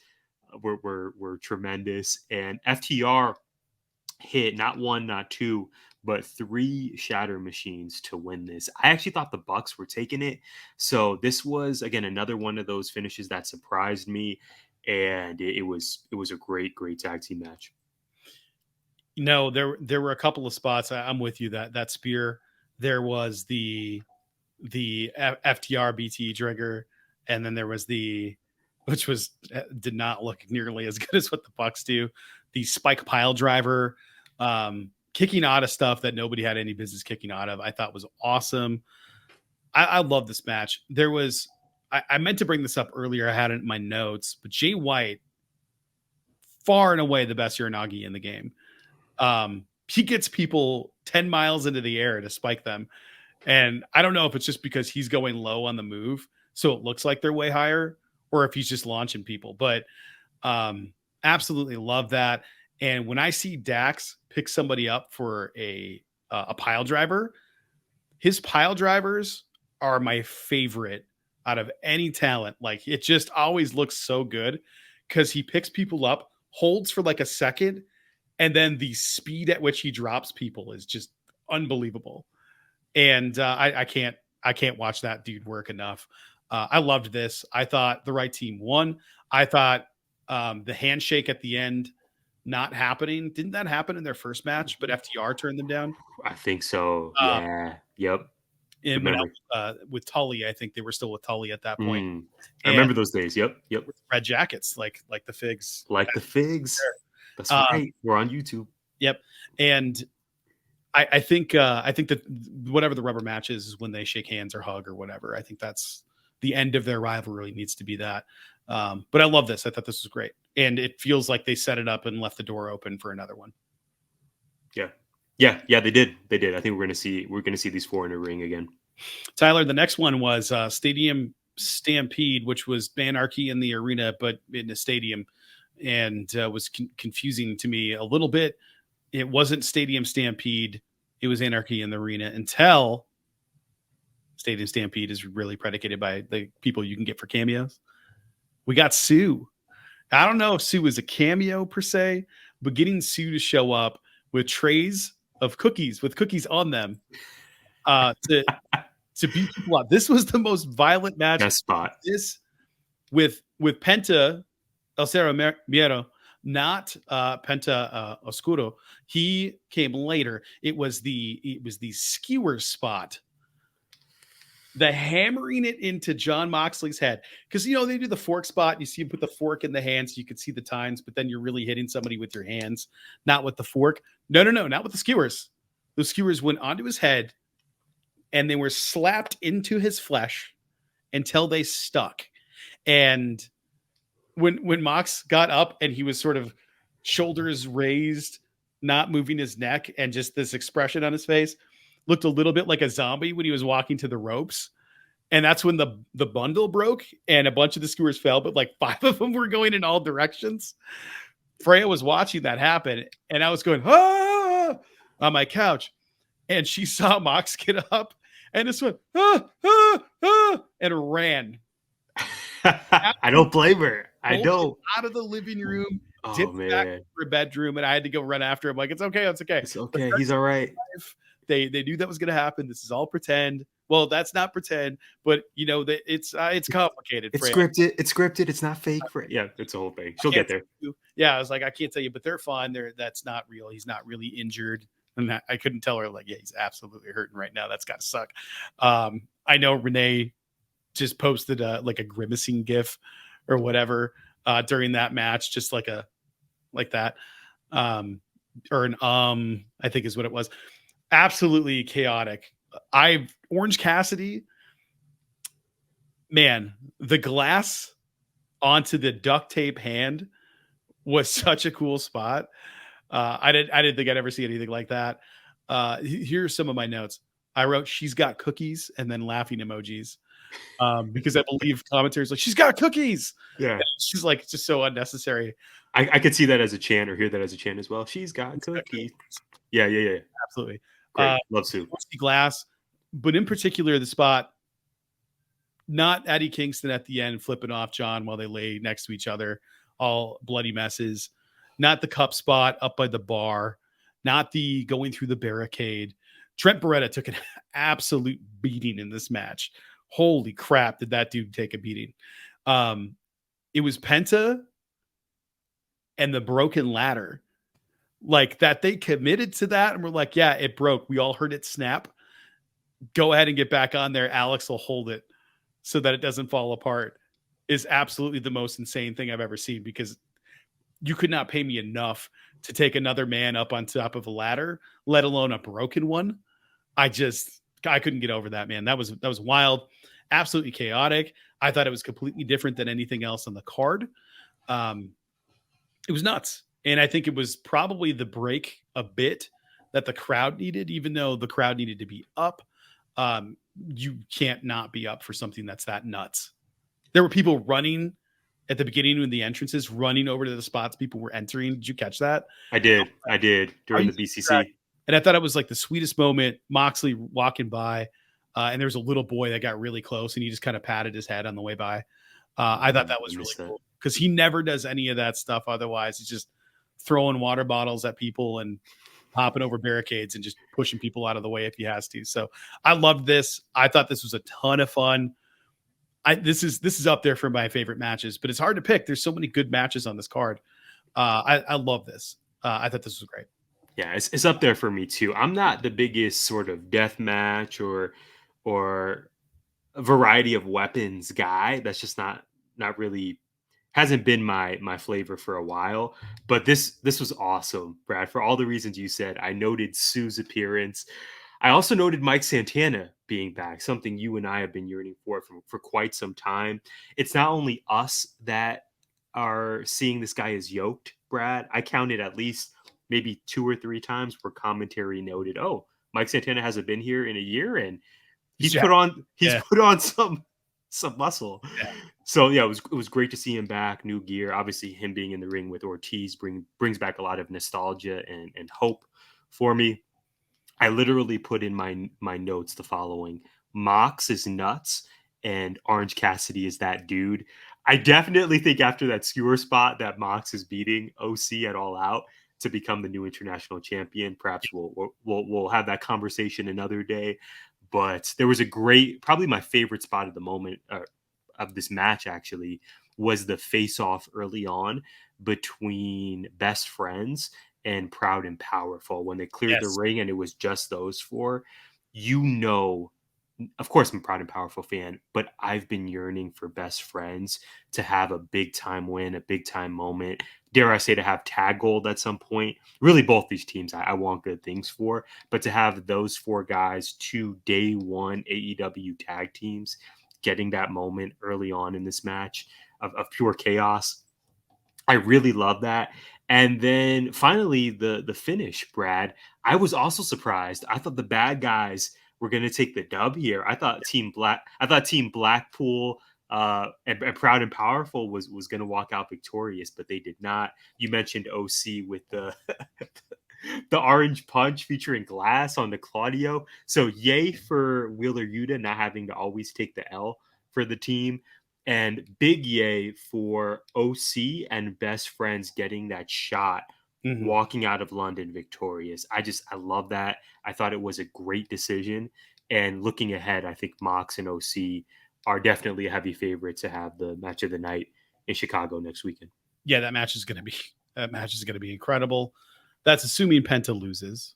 were tremendous. And FTR hit not one, not two, but 3 shatter machines to win this. I actually thought the Bucks were taking it. So this was, again, another one of those finishes that surprised me. And it was a great tag team match. No, there were a couple of spots. I'm with you. That spear. There was the FTR BT trigger, and then there was which did not look nearly as good as what the Bucks do. The spike pile driver, kicking out of stuff that nobody had any business kicking out of. I thought was awesome. I love this match. There was. I meant to bring this up earlier. I had it in my notes, but Jay White, far and away the best Uranagi in the game. He gets people 10 miles into the air to spike them. And I don't know if it's just because he's going low on the move, so it looks like they're way higher, or if he's just launching people. But absolutely love that. And when I see Dax pick somebody up for a pile driver, his pile drivers are my favorite out of any talent. Like, it just always looks so good because he picks people up, holds for like a second, and then the speed at which he drops people is just unbelievable. And I can't watch that dude work enough. I loved this. I thought the right team won. I thought the handshake at the end not happening. Didn't that happen in their first match? But FTR turned them down. I think so. Uh, Yeah. Yep. And Remember. with Tully, I think they were still with Tully at that point. I remember those days. Yep. Red jackets, like the figs. Like the figs. That's right. We're on YouTube. Yep. And I think that whatever the rubber match is when they shake hands or hug or whatever. I think that's the end of their rivalry needs to be that. But I love this. I thought this was great. And it feels like they set it up and left the door open for another one. Yeah, they did. I think we're gonna see these four in a ring again. Tyler, the next one was Stadium Stampede, which was anarchy in the arena, but in a stadium, and was confusing to me a little bit. It wasn't Stadium Stampede; it was anarchy in the arena until Stadium Stampede is really predicated by the people you can get for cameos. We got Sue. I don't know if Sue was a cameo per se, but getting Sue to show up with trays of cookies with cookies on them to beat people up. This was the most violent match. Best spot. This with Penta El Cero Miero, not Penta Oscuro. He came later. It was the skewer spot. The hammering it into John Moxley's head. Because, they do the fork spot. You see him put the fork in the hand so you can see the tines, but then you're really hitting somebody with your hands, not with the fork. No, not with the skewers. The skewers went onto his head and they were slapped into his flesh until they stuck. And when Mox got up and he was sort of shoulders raised, not moving his neck, and just this expression on his face, looked a little bit like a zombie when he was walking to the ropes. And that's when the bundle broke and a bunch of the skewers fell, but like 5 of them were going in all directions. Freya was watching that happen and I was going, on my couch. And she saw Mox get up and just went, and ran. I don't blame her. I don't. Out of the living room, oh man, back to her bedroom, and I had to go run after him. Like, it's okay. It's okay. He's all right. They knew that was going to happen. This is all pretend. Well, that's not pretend, but it's complicated. It's scripted. It's scripted. It's not fake. Yeah, it's a whole thing. She'll get there. Yeah, I was like, I can't tell you, but they're fine. That's not real. He's not really injured, and I couldn't tell her like, yeah, he's absolutely hurting right now. That's got to suck. I know Renee just posted like a grimacing gif or whatever during that match, just like that, or an I think is what it was. Absolutely chaotic. Orange Cassidy, man, the glass onto the duct tape hand was such a cool spot. I didn't think I'd ever see anything like that. Here's some of my notes. I wrote, she's got cookies, and then laughing emojis. Because I believe commentators like, she's got cookies. Yeah. And she's like, it's just so unnecessary. I could see that as a chant or hear that as a chant as well. She's got cookies. Yeah. Absolutely. Great. Love Sue. Glass, but in particular, the spot, not Eddie Kingston at the end flipping off John while they lay next to each other, all bloody messes. Not the cup spot up by the bar, not the going through the barricade. Trent Beretta took an absolute beating in this match. Holy crap, did that dude take a beating? It was Penta and the broken ladder. Like that, they committed to that and we're like, yeah, it broke. We all heard it snap. Go ahead and get back on there. Alex will hold it so that it doesn't fall apart. Is absolutely the most insane thing I've ever seen, because you could not pay me enough to take another man up on top of a ladder, let alone a broken one. I couldn't get over that, man. That was wild. Absolutely chaotic. I thought it was completely different than anything else on the card. It was nuts. And I think it was probably the break a bit that the crowd needed, even though the crowd needed to be up. You can't not be up for something that's that nuts. There were people running at the beginning when the entrances, running over to the spots people were entering. Did you catch that? I did during the BCC. And I thought it was like the sweetest moment. Moxley walking by, and there was a little boy that got really close and he just kind of patted his head on the way by. I thought that was really cool because he never does any of that stuff. Otherwise, he's just throwing water bottles at people and hopping over barricades and just pushing people out of the way if he has to. So I loved this. I thought this was a ton of fun. This is up there for my favorite matches, but it's hard to pick. There's so many good matches on this card. I love this. I thought this was great. Yeah, it's up there for me too. I'm not the biggest sort of death match or a variety of weapons guy. That's just not really hasn't been my flavor for a while. But this was awesome, Brad, for all the reasons you said. I noted Sue's appearance. I also noted Mike Santana being back, something you and I have been yearning for quite some time. It's not only us that are seeing this guy as yoked, Brad. I counted at least maybe 2 or 3 times where commentary noted, "Oh, Mike Santana hasn't been here in a year, and he's put on some muscle." Yeah. So yeah, it was great to see him back, new gear. Obviously, him being in the ring with Ortiz brings back a lot of nostalgia and hope for me. I literally put in my notes the following: Mox is nuts, and Orange Cassidy is that dude. I definitely think after that skewer spot that Mox is beating OC at All Out to become the new international champion. Perhaps we'll have that conversation another day. But there was a great, probably my favorite spot of the moment of this match actually was the face-off early on between Best Friends and Proud and Powerful when they cleared the ring and it was just those 4. Of course, I'm a Proud and Powerful fan, but I've been yearning for Best Friends to have a big time win, a big time moment. Dare I say to have tag gold at some point. Really, both these teams I want good things for, but to have those 4 guys, 2 day 1 AEW tag teams, getting that moment early on in this match of pure chaos, I really love that. And then finally, the finish, Brad. I was also surprised. I thought the bad guys were going to take the dub here. I thought Team Blackpool and Proud and Powerful was going to walk out victorious, but they did not. You mentioned OC with the the orange punch featuring Glass on the Claudio. So yay for Wheeler Yuta not having to always take the L for the team. And big yay for OC and Best Friends getting that shot, walking out of London victorious. I love that. I thought it was a great decision. And looking ahead, I think Mox and OC are definitely a heavy favorite to have the match of the night in Chicago next weekend. Yeah, that match is going to be incredible. That's assuming Penta loses.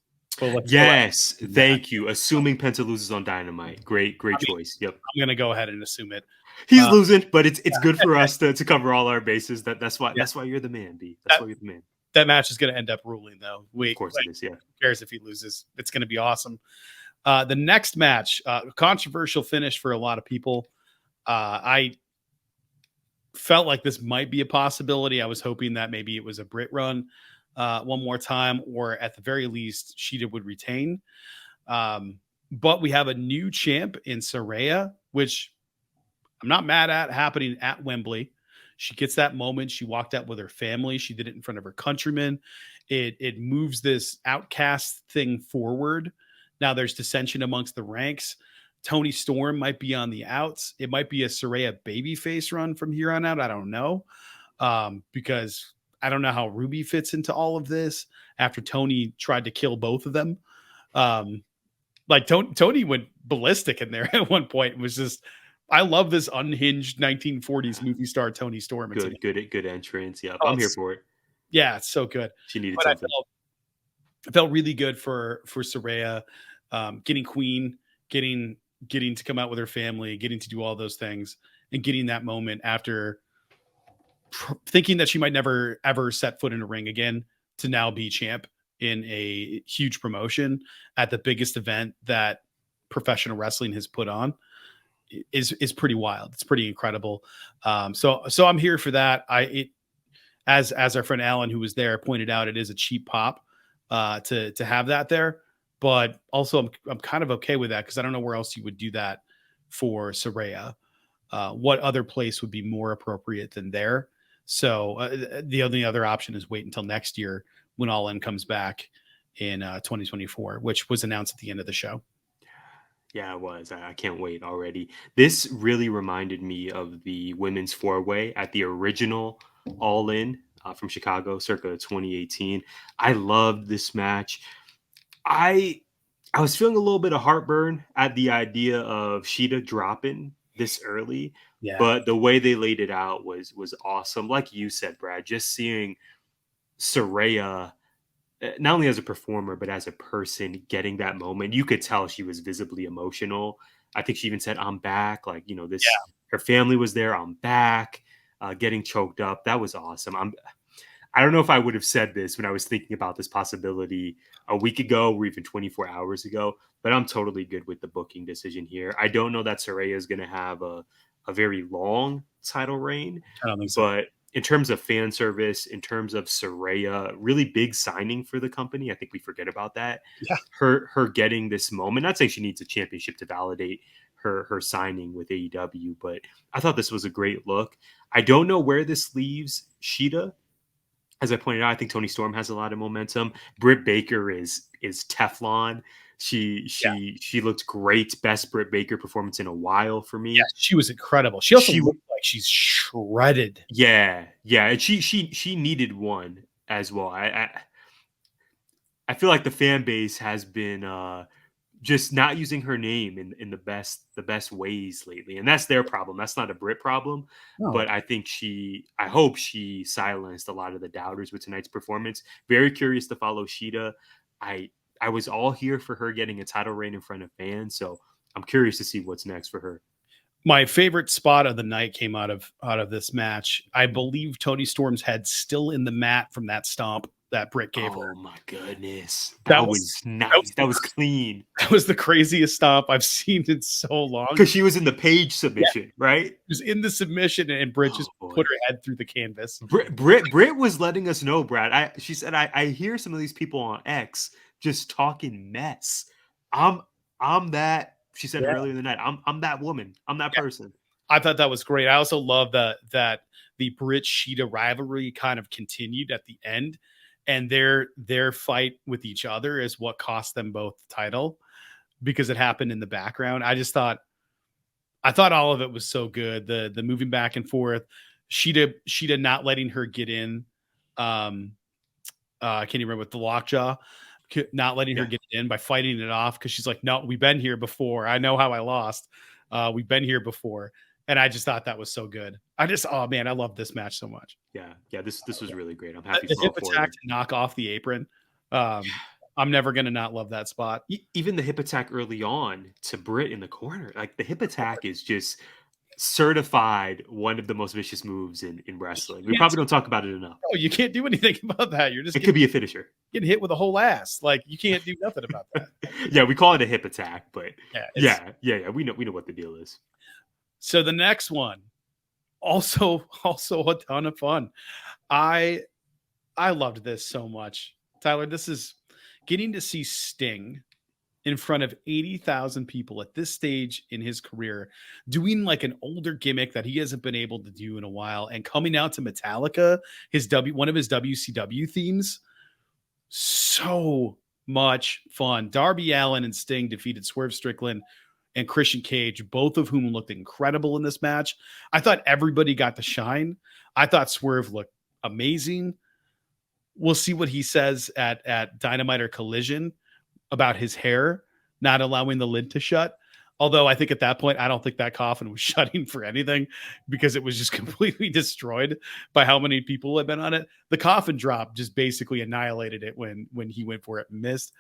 Yes, thank you. Assuming Penta loses on Dynamite. Great choice. Yep. I'm going to go ahead and assume it. He's losing, but it's good for us to cover all our bases. That's why you're the man, B. That's why you're the man. That match is going to end up ruling, though. Of course it is, yeah. Who cares if he loses? It's going to be awesome. The next match, controversial finish for a lot of people. I felt like this might be a possibility. I was hoping that maybe it was a Brit run one more time, or at the very least, Sheeta would retain. But we have a new champ in Saraya, which I'm not mad at, happening at Wembley. She gets that moment. She walked out with her family. She did it in front of her countrymen. It moves this outcast thing forward. Now there's dissension amongst the ranks. Tony Storm might be on the outs. It might be a Saraya babyface run from here on out. I don't know. Because I don't know how Ruby fits into all of this after Tony tried to kill both of them. Like Tony went ballistic in there at one point. It was just, I love this unhinged 1940s movie star Tony Storm. Good entrance. Yeah, I'm here for it. Yeah, it's so good. She needed something. I felt really good for Saraya, getting Queen, getting to come out with her family, getting to do all those things, and getting that moment after thinking that she might never ever set foot in a ring again to now be champ in a huge promotion at the biggest event that professional wrestling has put on is pretty wild. It's pretty incredible. So I'm here for that. As our friend Alan, who was there, pointed out, it is a cheap pop to have that there, but also I'm kind of okay with that because I don't know where else you would do that for Saraya. What other place would be more appropriate than there? So the only other option is wait until next year when All In comes back in 2024, which was announced at the end of the show. Yeah, it was. I can't wait already. This really reminded me of the women's four-way at the original All In from Chicago, circa 2018. I loved this match. I was feeling a little bit of heartburn at the idea of Sheeta dropping this early, Yeah. but the way they laid it out was awesome. Like you said, Brad, just seeing Saraya not only as a performer but as a person getting that moment, you could tell she was visibly emotional. I think she even said, "I'm back." Like, this her family was there. I'm back. Getting choked up. That was awesome. I don't know if I would have said this when I was thinking about this possibility a week ago or even 24 hours ago, but I'm totally good with the booking decision here. I don't know that Saraya is going to have a very long title reign, I don't think so. but in terms of fan service, in terms of Saraya, really big signing for the company. I think we forget about that. Yeah. Her getting this moment, not saying she needs a championship to validate her signing with AEW, but I thought this was a great look. I don't know where this leaves Sheeta. As I pointed out, I think Toni Storm has a lot of momentum. Britt Baker is Teflon. She looked great. Best Britt Baker performance in a while for me. Yeah, she was incredible. She also looked like she's shredded. Yeah, and she needed one as well. I feel like the fan base has been just not using her name in the best ways lately, and that's their problem. That's not a Brit problem, but I think I hope she silenced a lot of the doubters with tonight's performance. Very curious to follow Sheeta. I was all here for her getting a title reign in front of fans, so I'm curious to see what's next for her. My favorite spot of the night came out of this match. I believe Toni Storm's head still in the mat from that stomp that Britt gave her. Oh my goodness. That was nice. That was clean. That was the craziest stomp I've seen in so long. Because she was in the Page submission, right? She was in the submission and Britt just put her head through the canvas. Britt was letting us know, Brad. She said, I hear some of these people on X just talking mess. I'm that, she said earlier in the night, I'm that woman. I'm that person. I thought that was great. I also love that the Britt Sheeta rivalry kind of continued at the end. And their fight with each other is what cost them both the title because it happened in the background. I thought all of it was so good. The moving back and forth, Sheeta not letting her get in. I can't even remember with the lockjaw, not letting her get in by fighting it off because she's like, no, we've been here before. I know how I lost. We've been here before. And I just thought that was so good. Oh man, I love this match so much. Yeah. This was really great. I'm happy the for hip attack to knock off the apron. I'm never gonna not love that spot. Even the hip attack early on to Britt in the corner, like the hip attack is just certified one of the most vicious moves in wrestling. We probably don't talk about it enough. No, you can't do anything about that. It could be a finisher. Getting hit with a whole ass. Like you can't do nothing about that. Yeah, we call it a hip attack, but yeah. We know what the deal is. So the next one, also a ton of fun. I loved this so much. Tyler, this is getting to see Sting in front of 80,000 people at this stage in his career, doing like an older gimmick that he hasn't been able to do in a while, and coming out to Metallica, one of his WCW themes. So much fun. Darby Allin and Sting defeated Swerve Strickland and Christian Cage, both of whom looked incredible in this match. I thought everybody got to shine. I thought Swerve looked amazing. We'll see what he says at Dynamite or Collision about his hair not allowing the lid to shut. Although I think at that point, I don't think that coffin was shutting for anything because it was just completely destroyed by how many people had been on it. The coffin drop just basically annihilated it when he went for it and missed.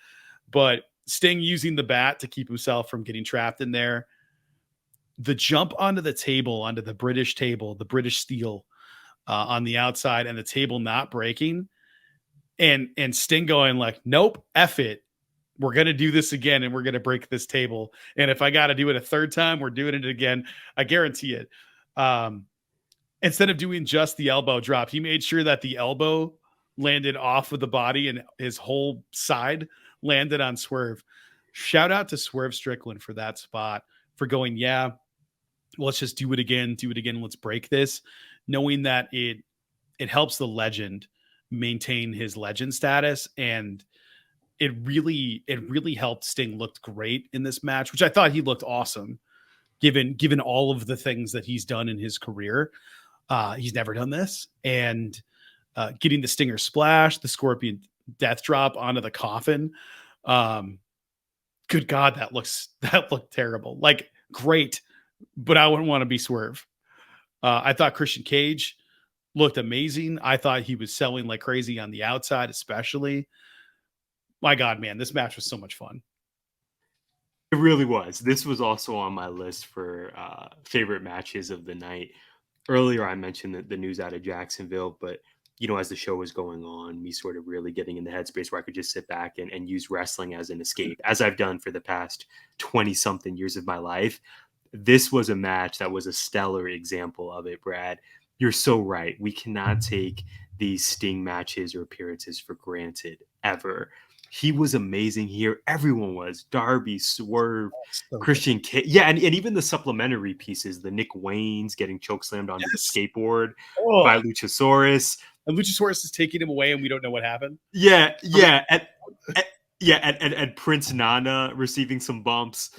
But Sting using the bat to keep himself from getting trapped in there. The jump onto the table, onto the British table, the British steel on the outside, and the table not breaking. And Sting going like, nope, F it. We're going to do this again, and we're going to break this table. And if I got to do it a third time, we're doing it again. I guarantee it. Instead of doing just the elbow drop, he made sure that the elbow landed off of the body and his whole side landed on Swerve. Shout out to Swerve Strickland for that spot, for going, yeah, let's just do it again. Let's break this, knowing that it helps the legend maintain his legend status. And it really helped Sting look great in this match, which I thought he looked awesome given all of the things that he's done in his career. He's never done this. And getting the Stinger splash, the Scorpion death drop onto the coffin Good God, that looked terrible. Like, great, but I wouldn't want to be Swerve. I thought Christian Cage looked amazing. I thought he was selling like crazy on the outside, especially. My God, man, this match was so much fun. It really was. This was also on my list for favorite matches of the night. Earlier, I mentioned the news out of Jacksonville, but as the show was going on, me sort of really getting in the headspace where I could just sit back and use wrestling as an escape, as I've done for the past 20-something years of my life. This was a match that was a stellar example of it, Brad. You're so right. We cannot take these Sting matches or appearances for granted, ever. He was amazing here. Everyone was. Darby, Swerve, Christian Cage. Yeah, and even the supplementary pieces, the Nick Wayne's getting chokeslammed onto the skateboard by Luchasaurus. And Luchasaurus is taking him away, and we don't know what happened. Yeah. And Prince Nana receiving some bumps.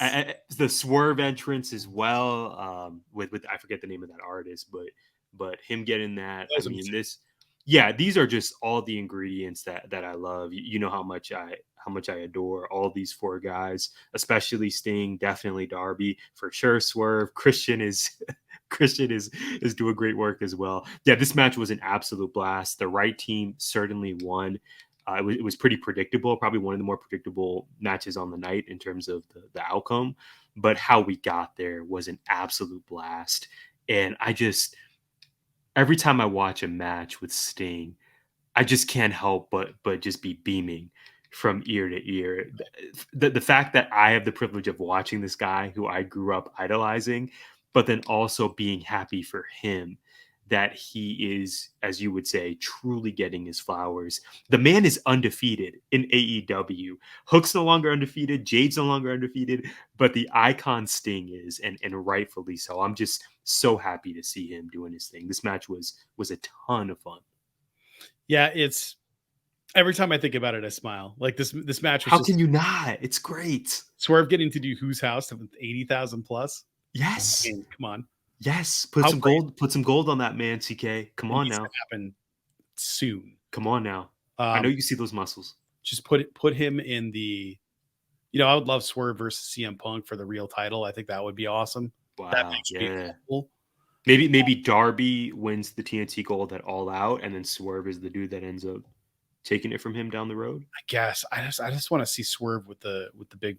The Swerve entrance as well. With I forget the name of that artist, but him getting that. I mean, these are just all the ingredients that I love. You know how much I adore all these four guys, especially Sting, definitely Darby, for sure. Swerve, Christian is doing great work as well. Yeah, this match was an absolute blast. The right team certainly won. It was pretty predictable, probably one of the more predictable matches on the night in terms of the outcome. But how we got there was an absolute blast. And every time I watch a match with Sting, I just can't help but just be beaming from ear to ear. The fact that I have the privilege of watching this guy who I grew up idolizing, but then also being happy for him that he is, as you would say, truly getting his flowers. The man is undefeated in AEW. Hook's no longer undefeated. Jade's no longer undefeated, but the icon Sting is, and rightfully so. I'm just so happy to see him doing his thing. This match was a ton of fun. Yeah, it's every time I think about it, I smile. Like this match. How can you not? It's great. Swerve getting to do Who's House with 80,000 plus. Yes, I mean, come on. Yes, put some gold on that, man. CK, come on now. Happen soon. Come on now. I know you see those muscles. Just put him in the. I would love Swerve versus CM Punk for the real title. I think that would be awesome. Wow. Yeah. Cool. Maybe Darby wins the TNT Gold at All Out, and then Swerve is the dude that ends up taking it from him down the road. I guess. I just want to see Swerve with the big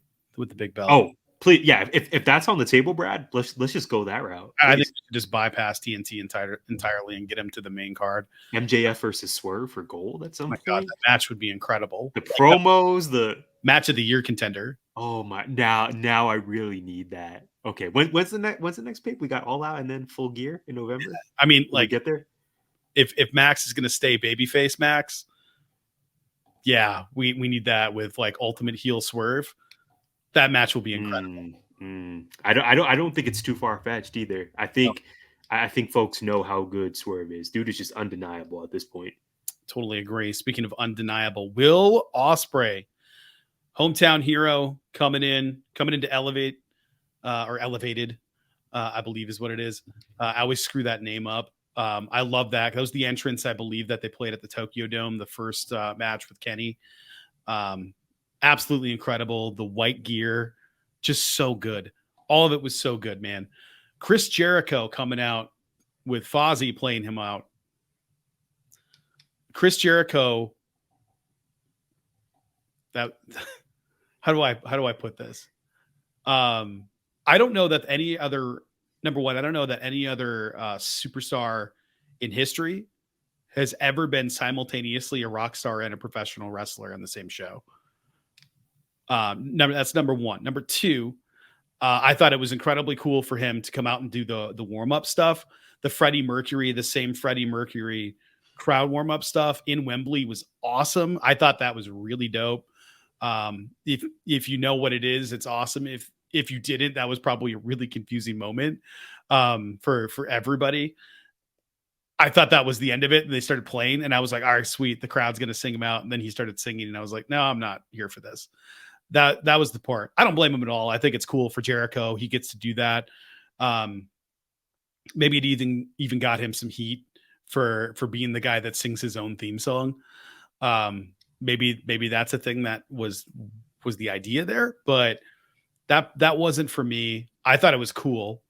belt. Oh. Please, yeah. If that's on the table, Brad, let's just go that route. Please. I think we should just bypass TNT entirely and get him to the main card. MJF versus Swerve for gold at some point. God, that match would be incredible. The promos, the match of the year contender. Oh my! Now I really need that. Okay, when's the next pay? We got All Out and then Full Gear in November. I mean, like get there. If Max is going to stay babyface Max, yeah, we need that with like ultimate heel Swerve. That match will be incredible. I don't think it's too far fetched either. I think folks know how good Swerve is. Dude is just undeniable at this point. Totally agree. Speaking of undeniable, Will Ospreay, hometown hero, coming into Elevate or Elevated, I believe is what it is. I always screw that name up. I love that. That was the entrance, I believe, that they played at the Tokyo Dome, the first match with Kenny. Absolutely incredible. The white gear, just so good. All of it was so good, man. Chris Jericho coming out with Fozzy playing him out. Chris Jericho. That how do I put this? I don't know that any other superstar in history has ever been simultaneously a rock star and a professional wrestler on the same show. That's number one. Number two, I thought it was incredibly cool for him to come out and do the warm-up stuff. The same Freddie Mercury crowd warm-up stuff in Wembley was awesome. I thought that was really dope. If you know what it is, it's awesome. If you didn't, that was probably a really confusing moment for everybody. I thought that was the end of it. And they started playing and I was like, all right, sweet. The crowd's going to sing him out. And then he started singing and I was like, no, I'm not here for this. That was the part. I don't blame him at all. I think it's cool for Jericho. He gets to do that. Maybe it even got him some heat for being the guy that sings his own theme song. maybe that's a thing that was the idea there, but that wasn't for me. I thought it was cool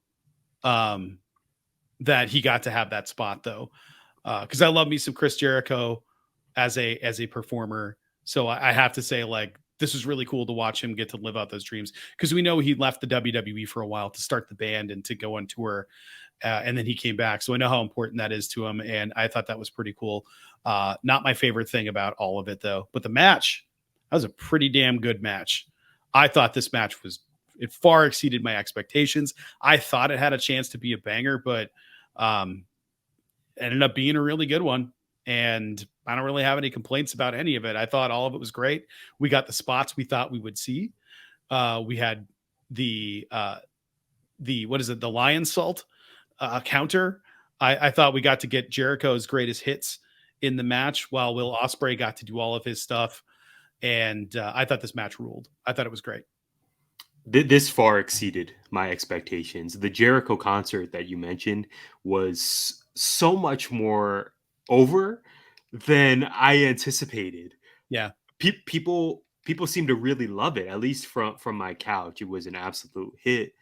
that he got to have that spot though, because I love me some Chris Jericho as a performer. So I have to say, like, this was really cool to watch him get to live out those dreams, because we know he left the WWE for a while to start the band and to go on tour. And then he came back. So I know how important that is to him. And I thought that was pretty cool. Not my favorite thing about all of it though, but the match, that was a pretty damn good match. I thought this match it far exceeded my expectations. I thought it had a chance to be a banger, but ended up being a really good one. And I don't really have any complaints about any of it. I thought all of it was great. We got the spots we thought we would see. We had the what is it? The lion salt counter. I thought we got to get Jericho's greatest hits in the match while Will Ospreay got to do all of his stuff. And I thought this match ruled. I thought it was great. This far exceeded my expectations. The Jericho concert that you mentioned was so much more over than I anticipated. Yeah. People seem to really love it, at least from my couch. It was an absolute hit.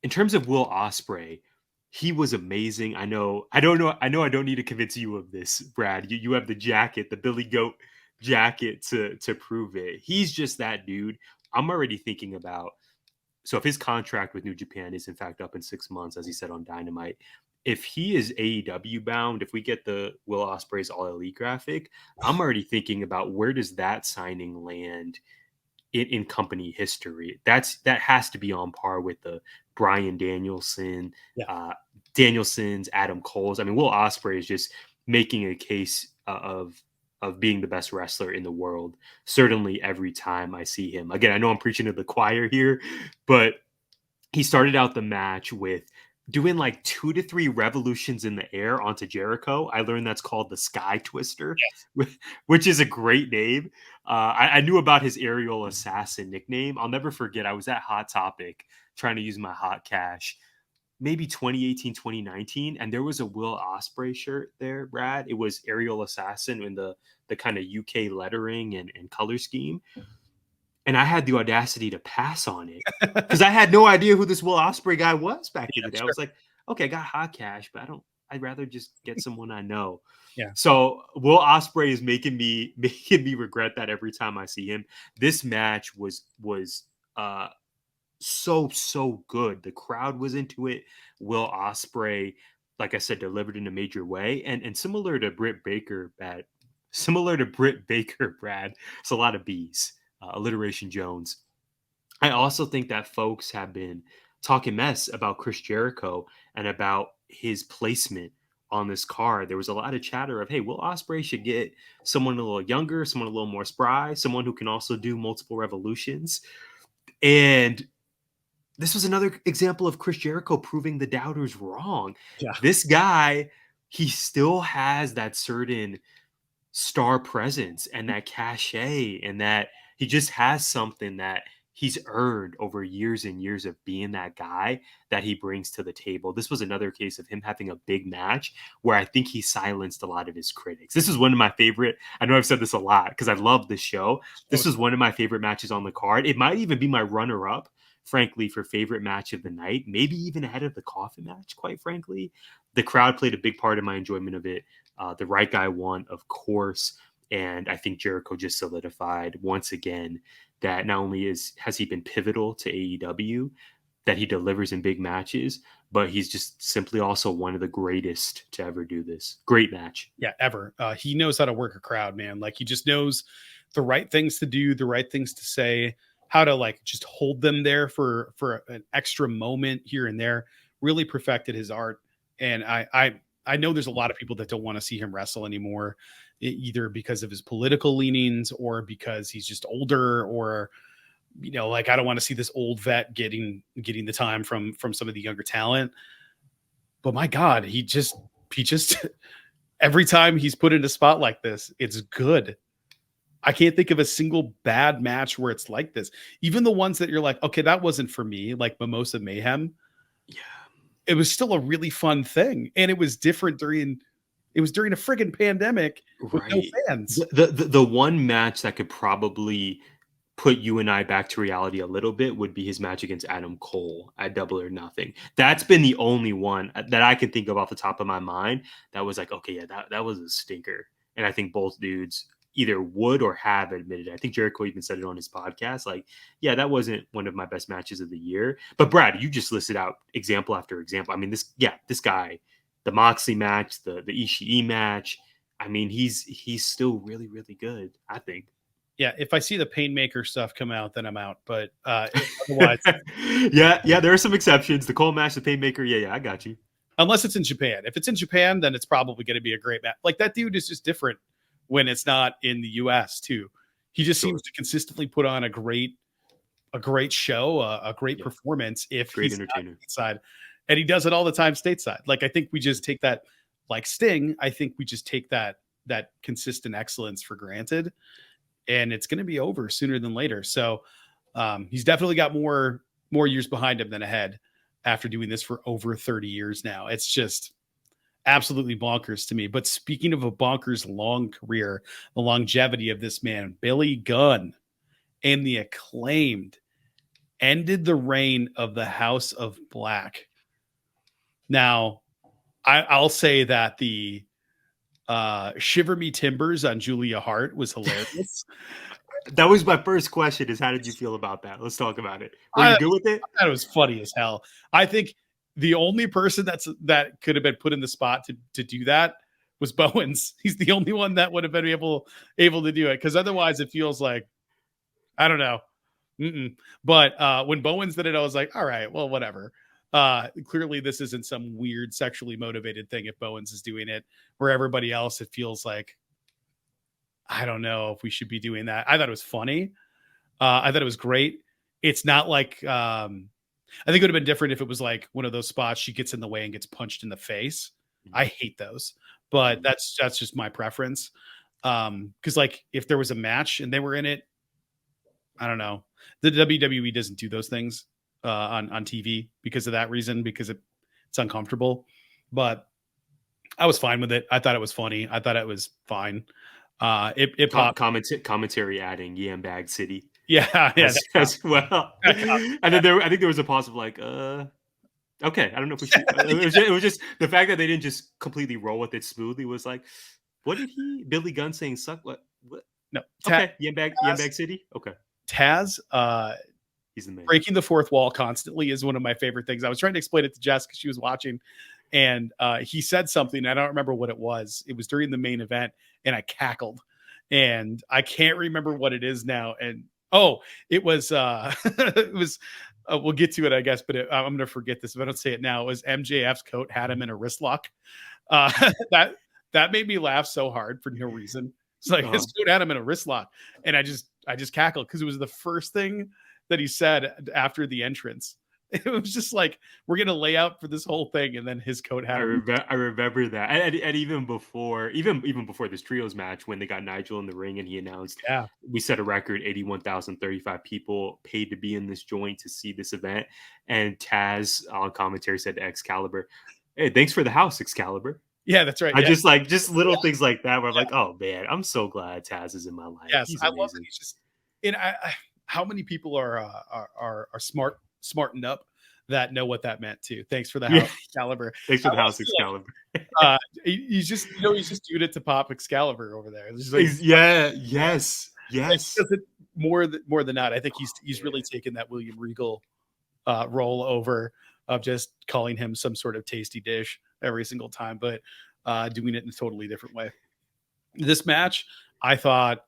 In terms of Will Ospreay, he was amazing. I don't need to convince you of this, Brad. You have the jacket, the Billy Goat jacket to prove it. He's just that dude. I'm already thinking about, so if his contract with New Japan is in fact up in 6 months, as he said on Dynamite, if he is AEW bound, if we get the Will Ospreay's All Elite graphic, I'm already thinking about where does that signing land in company history. That has to be on par with the Bryan Danielson, Danielson's, Adam Cole's. I mean, Will Ospreay is just making a case of being the best wrestler in the world. Certainly every time I see him. Again, I know I'm preaching to the choir here, but he started out the match with doing like 2 to 3 revolutions in the air onto Jericho. I learned that's called the Sky Twister, yes, which is a great name. I knew about his aerial assassin nickname. I'll never forget. I was at Hot Topic trying to use my hot cash, maybe 2018, 2019. And there was a Will Ospreay shirt there, Brad. It was aerial assassin in the kind of UK lettering and color scheme. And I had the audacity to pass on it because I had no idea who this Will Ospreay guy was back in the day. Sure. I was like, okay, I got hot cash, but I'd rather just get someone I know. Yeah. So Will Ospreay is making me regret that every time I see him. This match was so good. The crowd was into it. Will Ospreay, like I said, delivered in a major way. And similar to Britt Baker, Brad, it's a lot of B's. Alliteration Jones. I also think that folks have been talking mess about Chris Jericho and about his placement on this card. There was a lot of chatter of, hey, Will Ospreay should get someone a little younger, someone a little more spry, someone who can also do multiple revolutions. And this was another example of Chris Jericho proving the doubters wrong. Yeah. This guy, he still has that certain star presence and that cachet, and that he just has something that he's earned over years and years of being that guy that he brings to the table. This was another case of him having a big match where I think he silenced a lot of his critics. This is one of my favorite. I know I've said this a lot because I love this show. This was one of my favorite matches on the card. It might even be my runner-up, frankly, for favorite match of the night, maybe even ahead of the coffin match, quite frankly. The crowd played a big part in my enjoyment of it. The right guy won, of course. And I think Jericho just solidified once again that not only has he been pivotal to AEW, that he delivers in big matches, but he's just simply also one of the greatest to ever do this. Great match. Yeah, ever. He knows how to work a crowd, man. Like, he just knows the right things to do, the right things to say, how to like just hold them there for an extra moment here and there. Really perfected his art. And I know there's a lot of people that don't want to see him wrestle anymore, either because of his political leanings or because he's just older, or, you know, like, I don't want to see this old vet getting the time from some of the younger talent. But my God, he just every time he's put in a spot like this, it's good. I can't think of a single bad match where it's like this. Even the ones that you're like, okay, that wasn't for me, like Mimosa Mayhem. Yeah. It was still a really fun thing. And it was different during It was during a friggin' pandemic with no fans. The one match that could probably put you and I back to reality a little bit would be his match against Adam Cole at Double or Nothing. That's been the only one that I can think of off the top of my mind that was like, okay, yeah, that was a stinker. And I think both dudes either would or have admitted it. I think Jericho even said it on his podcast. Like, yeah, that wasn't one of my best matches of the year. But Brad, you just listed out example after example. I mean, this guy, the Moxley match, the Ishii match. I mean, he's still really, really good, I think. Yeah, if I see the Painmaker stuff come out, then I'm out. But otherwise, yeah, there are some exceptions. The Cole match, the Painmaker, yeah, I got you. Unless it's in Japan. If it's in Japan, then it's probably going to be a great match. Like, that dude is just different when it's not in the US too. He just seems to consistently put on a great show, a great performance if great he's entertainer stateside. And he does it all the time stateside. Like, I think we just take that, like Sting, I think we just take that consistent excellence for granted, and it's going to be over sooner than later. So he's definitely got more years behind him than ahead after doing this for over 30 years now. It's just absolutely bonkers to me. But speaking of a bonkers long career, the longevity of this man, Billy Gunn and the Acclaimed ended the reign of the House of Black. Now, I'll say that the Shiver Me Timbers on Julia Hart was hilarious. That was my first question, is how did you feel about that? Let's talk about it. Were you good with it? That was funny as hell. I think the only person that could have been put in the spot to do that was Bowens. He's the only one that would have been able to do it, because otherwise it feels like, I don't know. But when Bowens did it, I was like, all right, well, whatever. Clearly this isn't some weird sexually motivated thing if Bowens is doing it. Where everybody else, it feels like, I don't know if we should be doing that. I thought it was funny. I thought it was great. It's not like I think it would have been different if it was like one of those spots she gets in the way and gets punched in the face. I hate those, but that's just my preference. Because like if there was a match and they were in it, I don't know. The WWE doesn't do those things on TV because of that reason, because it's uncomfortable. But I was fine with it. I thought it was funny. I thought it was fine. It popped. Commentary adding Yam Bag City. Yeah, as well. And then I think there was a pause of like, okay, I don't know if we should. It was just the fact that they didn't just completely roll with it smoothly was like, what did Billy Gunn saying suck? What? No. Okay, Yam Bag City. Okay. Taz, he's the man. Breaking the fourth wall constantly is one of my favorite things. I was trying to explain it to Jess because she was watching, and he said something. I don't remember what it was. It was during the main event, and I cackled, and I can't remember what it is now. And it was it was. We'll get to it, I guess, but I'm going to forget this if I don't say it now. It was MJF's coat had him in a wrist lock. That made me laugh so hard for no reason. It's like his coat had him in a wrist lock, and I just cackled because it was the first thing that he said after the entrance. It was just like, we're gonna lay out for this whole thing, and then his coat had. I remember that, and even before this trios match, when they got Nigel in the ring and he announced, we set a record, 81,035 people paid to be in this joint to see this event, and Taz on commentary said to Excalibur, "Hey, thanks for the house, Excalibur." Yeah, that's right. I just little things like that where I'm like, oh man, I'm so glad Taz is in my life. Yes, he's I amazing. love that he's just. And how many people are smartened up that know what that meant too. Thanks for the house, Excalibur. Thanks for the house, Excalibur. He's just doing it to pop Excalibur over there. Like, yes. More than not, I think he's really taken that William Regal role over of just calling him some sort of tasty dish every single time, but doing it in a totally different way. This match, I thought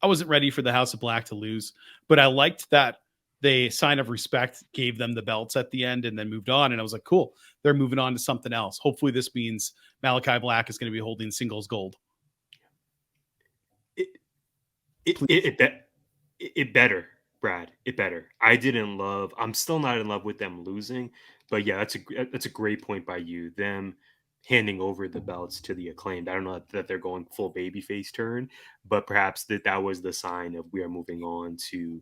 I wasn't ready for the House of Black to lose, but I liked that they sign of respect gave them the belts at the end and then moved on. And I was like, cool, they're moving on to something else. Hopefully this means Malachi Black is going to be holding singles gold. It better, Brad. It better. I'm still not in love with them losing, but yeah, that's a great point by you. Them handing over the belts to the Acclaimed. I don't know that they're going full babyface turn, but perhaps that was the sign of we are moving on to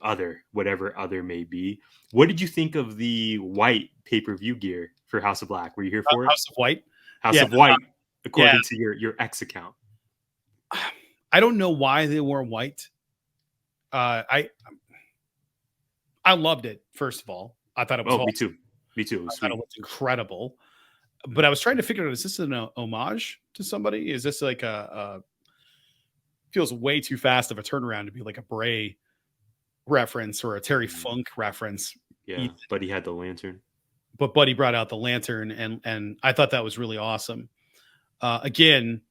other, whatever other may be. What did you think of the white pay-per-view gear for House of Black? Were you here for it? House of White? House Yeah, of White, according yeah. to your X account. I don't know why they wore white. I loved it. First of all, I thought it was Oh, me awesome. too. Me too. It was I thought sweet. it looked incredible. But I was trying to figure out, is this an homage to somebody? Is this like a feels way too fast of a turnaround to be like a Bray reference or a Terry Funk reference? Yeah, but he had the lantern. But Buddy brought out the lantern, and I thought that was really awesome. Again,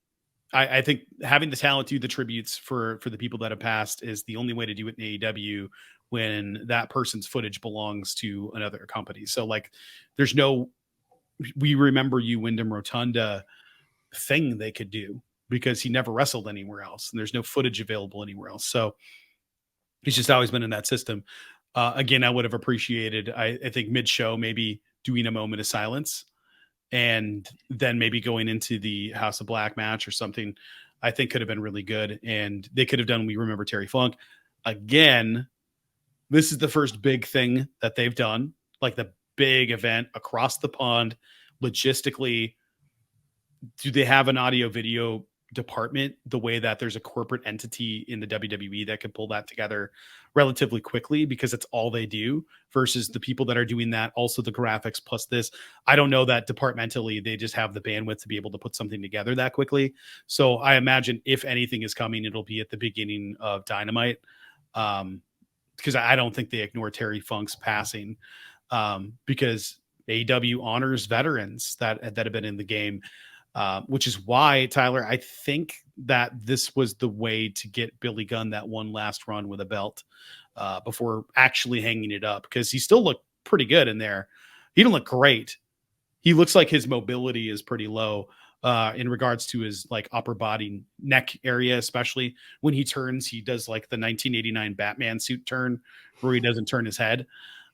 I think having the talent do the tributes for the people that have passed is the only way to do it in AEW when that person's footage belongs to another company. So like, there's no "we remember you, Wyndham Rotunda" thing they could do because he never wrestled anywhere else, and there's no footage available anywhere else. So he's just always been in that system. Again, I would have appreciated, I think mid-show, maybe doing a moment of silence and then maybe going into the House of Black match or something. I think could have been really good. And they could have done "We Remember Terry Funk." Again, this is the first big thing that they've done, like the big event across the pond. Logistically, do they have an audio video department the way that there's a corporate entity in the WWE that can pull that together relatively quickly, because it's all they do, versus the people that are doing that, also the graphics plus this? I don't know that departmentally they just have the bandwidth to be able to put something together that quickly. So I imagine if anything is coming, it'll be at the beginning of Dynamite, because I don't think they ignore Terry Funk's passing, because AEW honors veterans that have been in the game. Which is why, Tyler, I think that this was the way to get Billy Gunn that one last run with a belt before actually hanging it up, because he still looked pretty good in there. He didn't look great. He looks like his mobility is pretty low in regards to his like upper body, neck area, especially when he turns. He does like the 1989 Batman suit turn where he doesn't turn his head.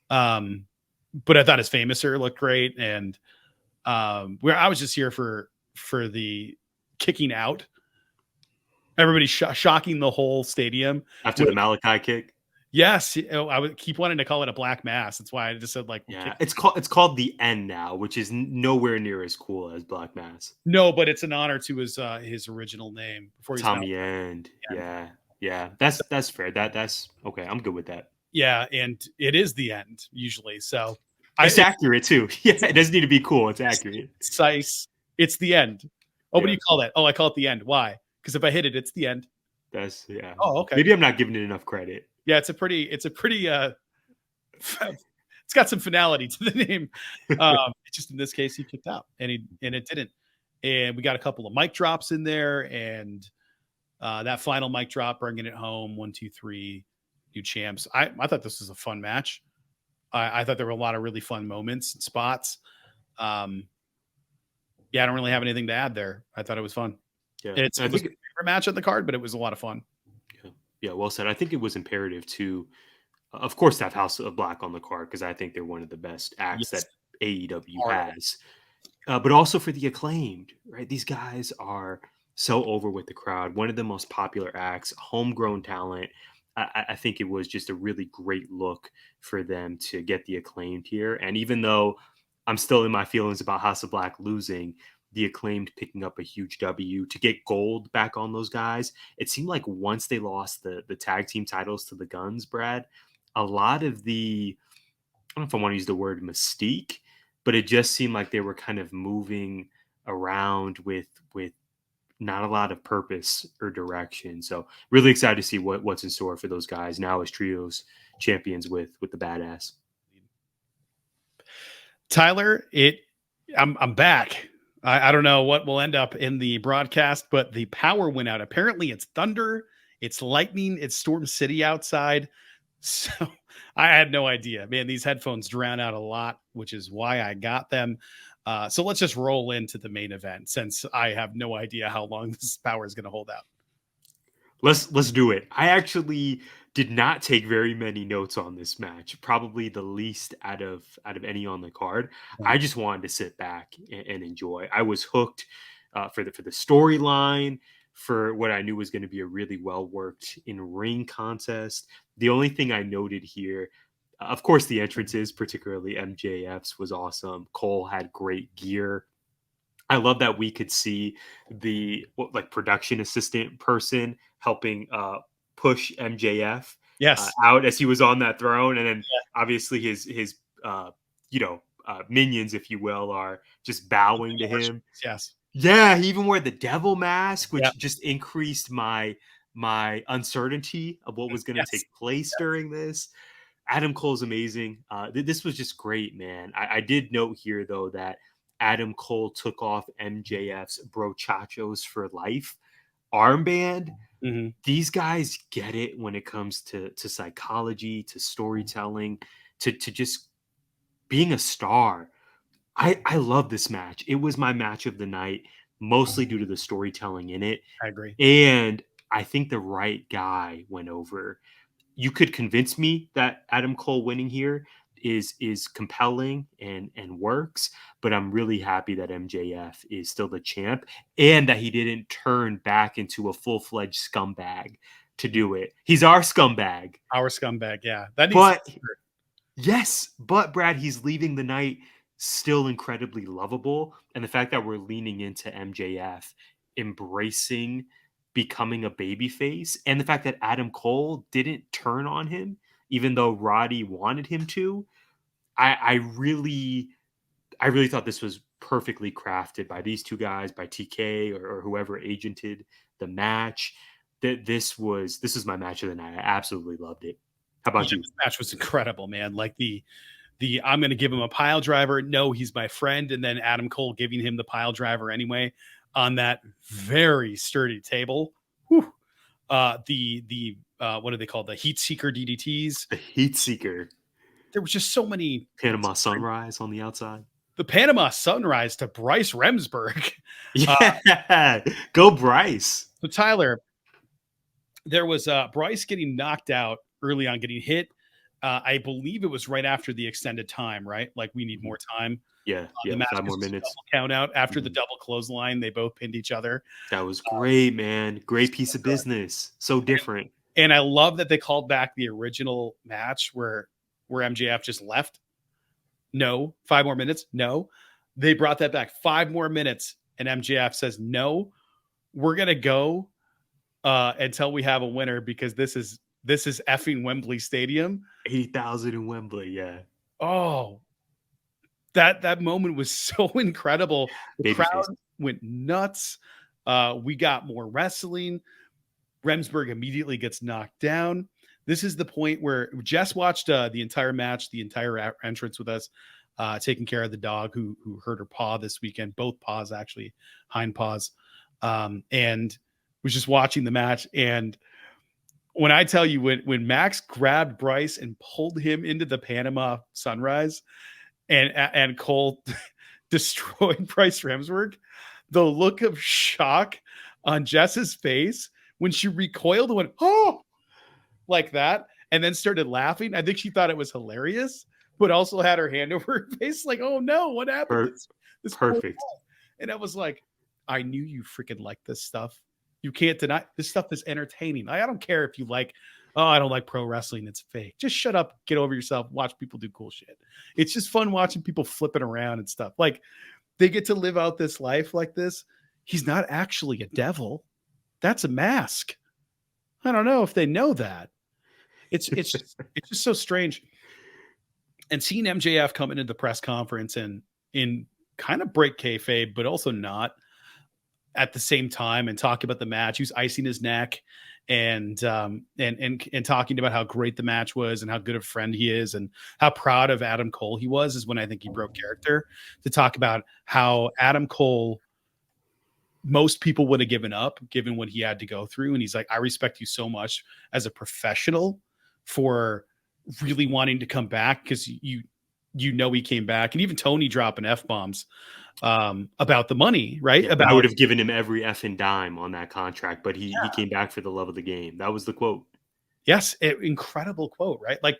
But I thought his Famouser looked great, and where I was just here for the kicking out, everybody shocking the whole stadium After the Malachi kick. Yes, I would keep wanting to call it a black mass. That's why I just said like, Yeah, it's called the End now, which is nowhere near as cool as Black Mass. No, but it's an honor to his original name before he's Tommy End. Yeah, that's fair. That's okay. I'm good with that. Yeah, and it is the end usually. So it's accurate too. Yeah, it doesn't need to be cool. It's accurate. Concise. It's the end. Oh, what do you call that? Oh, I call it the end. Why? Because if I hit it, it's the end. That's yeah. Oh, okay. Maybe I'm not giving it enough credit. Yeah, it's a pretty it's got some finality to the name. Just in this case, he kicked out, and it didn't. And we got a couple of mic drops in there, and that final mic drop, bringing it home, 1, 2, 3, new champs. I thought this was a fun match. I thought there were a lot of really fun moments and spots. Yeah, I don't really have anything to add there. I thought it was fun. Yeah, it was my favorite match on the card, but it was a lot of fun. Yeah, well said. I think it was imperative to, of course, to have House of Black on the card, because I think they're one of the best acts that AEW has. But also for the Acclaimed, right? These guys are so over with the crowd. One of the most popular acts, homegrown talent. I think it was just a really great look for them to get the Acclaimed here. And even though I'm still in my feelings about House of Black losing, the Acclaimed picking up a huge W to get gold back on those guys. It seemed like once they lost the tag team titles to the Guns, Brad, a lot of the, I don't know if I want to use the word mystique, but it just seemed like they were kind of moving around with not a lot of purpose or direction. So really excited to see what's in store for those guys now as trios champions with the Badass. Tyler, I'm back. I don't know what will end up in the broadcast, but the power went out. Apparently it's thunder, it's lightning, it's Storm City outside. So I had no idea, man. These headphones drown out a lot, which is why I got them. So let's just roll into the main event, since I have no idea how long this power is going to hold out. Let's do it. I actually did not take very many notes on this match, probably the least out of any on the card. I just wanted to sit back and enjoy. I was hooked for the storyline, for what I knew was going to be a really well worked in-ring contest. The only thing I noted here, of course, the entrances, particularly MJF's, was awesome. Cole had great gear. I love that we could see the production assistant person helping push MJF Yes. out as he was on that throne, and then obviously his minions, if you will, are just bowing to him. Yes. Yeah, he even wore the devil mask, which Yep. just increased my uncertainty of what was going to take place during this. Adam Cole's amazing. This was just great, man. I did note here, though, that Adam Cole took off MJF's Brochachos for Life armband. Mm-hmm. These guys get it when it comes to psychology, to storytelling, to just being a star. I love this match. It was my match of the night, mostly due to the storytelling in it. I agree. And I think the right guy went over. You could convince me that Adam Cole winning here is compelling and works, but I'm really happy that MJF is still the champ and that he didn't turn back into a full-fledged scumbag to do it. He's our scumbag. Our scumbag, yeah. That yes, but Brad, he's leaving the night still incredibly lovable, and the fact that we're leaning into MJF embracing becoming a babyface, and the fact that Adam Cole didn't turn on him even though Roddy wanted him to, I really thought this was perfectly crafted by these two guys, by TK or whoever agented the match. That this was my match of the night. I absolutely loved it. How about you? This match was incredible, man. Like the I'm going to give him a pile driver. No, he's my friend. And then Adam Cole giving him the pile driver anyway on that very sturdy table. Whew. What do they call the heat seeker DDTs? The heat seeker. There was just so many. Panama Sunrise on the outside. The Panama Sunrise to Bryce Remsburg. Yeah, go Bryce. So Tyler, there was Bryce getting knocked out early on, getting hit. I believe it was right after the extended time, right? Like we need more time. Yeah, 5 more minutes. Count out after the double clothesline. They both pinned each other. That was great, man. Great piece of business. So different. And I love that they called back the original match where MJF just left. No, 5 more minutes. No, they brought that back 5 more minutes. And MJF says, no, we're going to go until we have a winner because this is effing Wembley Stadium. 80,000 in Wembley. Yeah. Oh, that moment was so incredible. The crowd went nuts. We got more wrestling. Remsburg immediately gets knocked down. This is the point where Jess watched the entire match, the entire entrance with us, taking care of the dog who hurt her paw this weekend, both paws actually, hind paws, and was just watching the match. And when I tell you, when Max grabbed Bryce and pulled him into the Panama Sunrise, and Cole destroyed Bryce Remsburg, the look of shock on Jess's face when she recoiled and went, oh, like that, and then started laughing. I think she thought it was hilarious, but also had her hand over her face like, oh no, what happened? This perfect. And I was like, I knew you freaking like this stuff. You can't deny this stuff is entertaining. I don't care if you like, oh, I don't like pro wrestling. It's fake. Just shut up, get over yourself, watch people do cool shit. It's just fun watching people flipping around and stuff. Like they get to live out this life like this. He's not actually a devil. That's a mask. I don't know if they know that. It's just so strange. And seeing MJF come into the press conference and in kind of break kayfabe, but also not at the same time and talk about the match. He was icing his neck and talking about how great the match was and how good a friend he is and how proud of Adam Cole he was is when I think he broke character to talk about how Adam Cole, most people would have given up given what he had to go through. And he's like, I respect you so much as a professional for really wanting to come back because you he came back. And even Tony dropping F-bombs about the money, right? Yeah, I would have given him every effing dime on that contract, but he came back for the love of the game. That was the quote. Yes, incredible quote, right? Like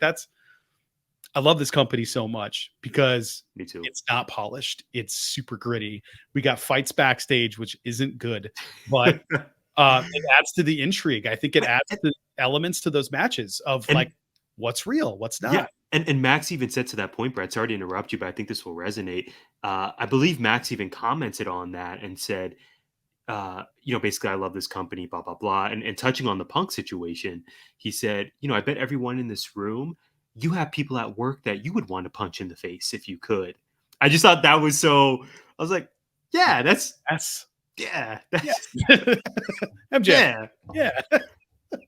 I love this company so much because Me too. It's not polished. It's super gritty. We got fights backstage, which isn't good, but it adds to the intrigue. I think it adds the elements to those matches of like what's real, what's not. Yeah. And Max even said to that point, Brett, sorry to interrupt you, but I think this will resonate. I believe Max even commented on that and said, basically, I love this company, blah, blah, blah. And touching on the Punk situation, he said, I bet everyone in this room, you have people at work that you would want to punch in the face if you could. I just thought that was so, I was like, yeah, that's yes. MJ. yeah.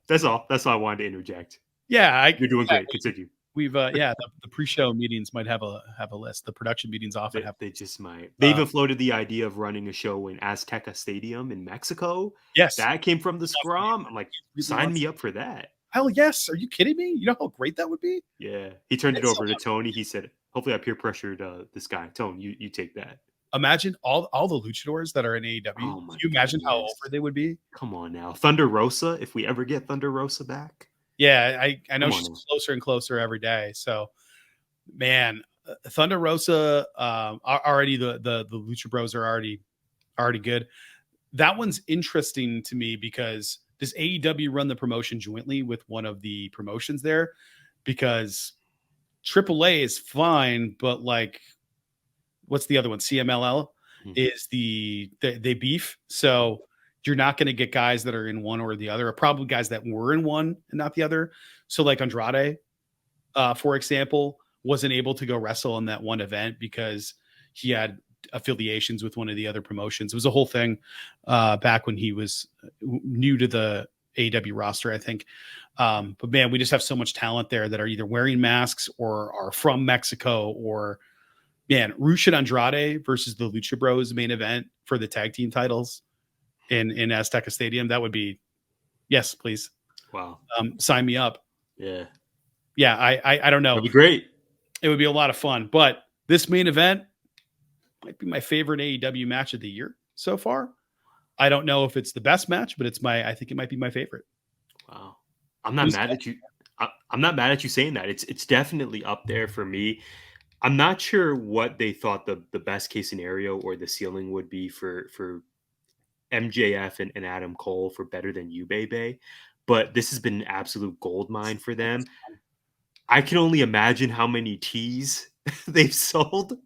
That's all I wanted to interject. Yeah. You're doing great. Continue. We've the pre-show meetings might have a list. The production meetings often have. They just might. They even floated the idea of running a show in Azteca Stadium in Mexico. Yes, that came from the Scrum. I'm like, sign me up for that. Hell yes! Are you kidding me? You know how great that would be. Yeah, he turned it over to Tony. He said, "Hopefully, I peer pressured this guy. Tony, you take that." Imagine all the luchadors that are in AEW. Oh Can you imagine how over they would be? Come on now, Thunder Rosa. If we ever get Thunder Rosa back. Yeah, I know she's closer and closer every day. So, man, Thunder Rosa, already the Lucha Bros are already good. That one's interesting to me because does AEW run the promotion jointly with one of the promotions there? Because AAA is fine, but like, what's the other one? CMLL is they beef. So you're not going to get guys that are in one or the other, or probably guys that were in one and not the other. So like Andrade, for example, wasn't able to go wrestle in that one event because he had affiliations with one of the other promotions. It was a whole thing back when he was new to the AEW roster, I think. But man, we just have so much talent there that are either wearing masks or are from Mexico, or man, Rush and Andrade versus the Lucha Bros main event for the tag team titles in Azteca Stadium. That would be, yes, please. Wow. Sign me up. Yeah. I don't know. That'd be great. It would be a lot of fun, but this main event might be my favorite AEW match of the year so far. I don't know if it's the best match, but I think it might be my favorite. Wow. I'm not mad at you. I'm not mad at you saying that. It's definitely up there for me. I'm not sure what they thought the best case scenario or the ceiling would be for MJF and Adam Cole for Better Than You, Baby. But this has been an absolute gold mine for them. I can only imagine how many tees they've sold.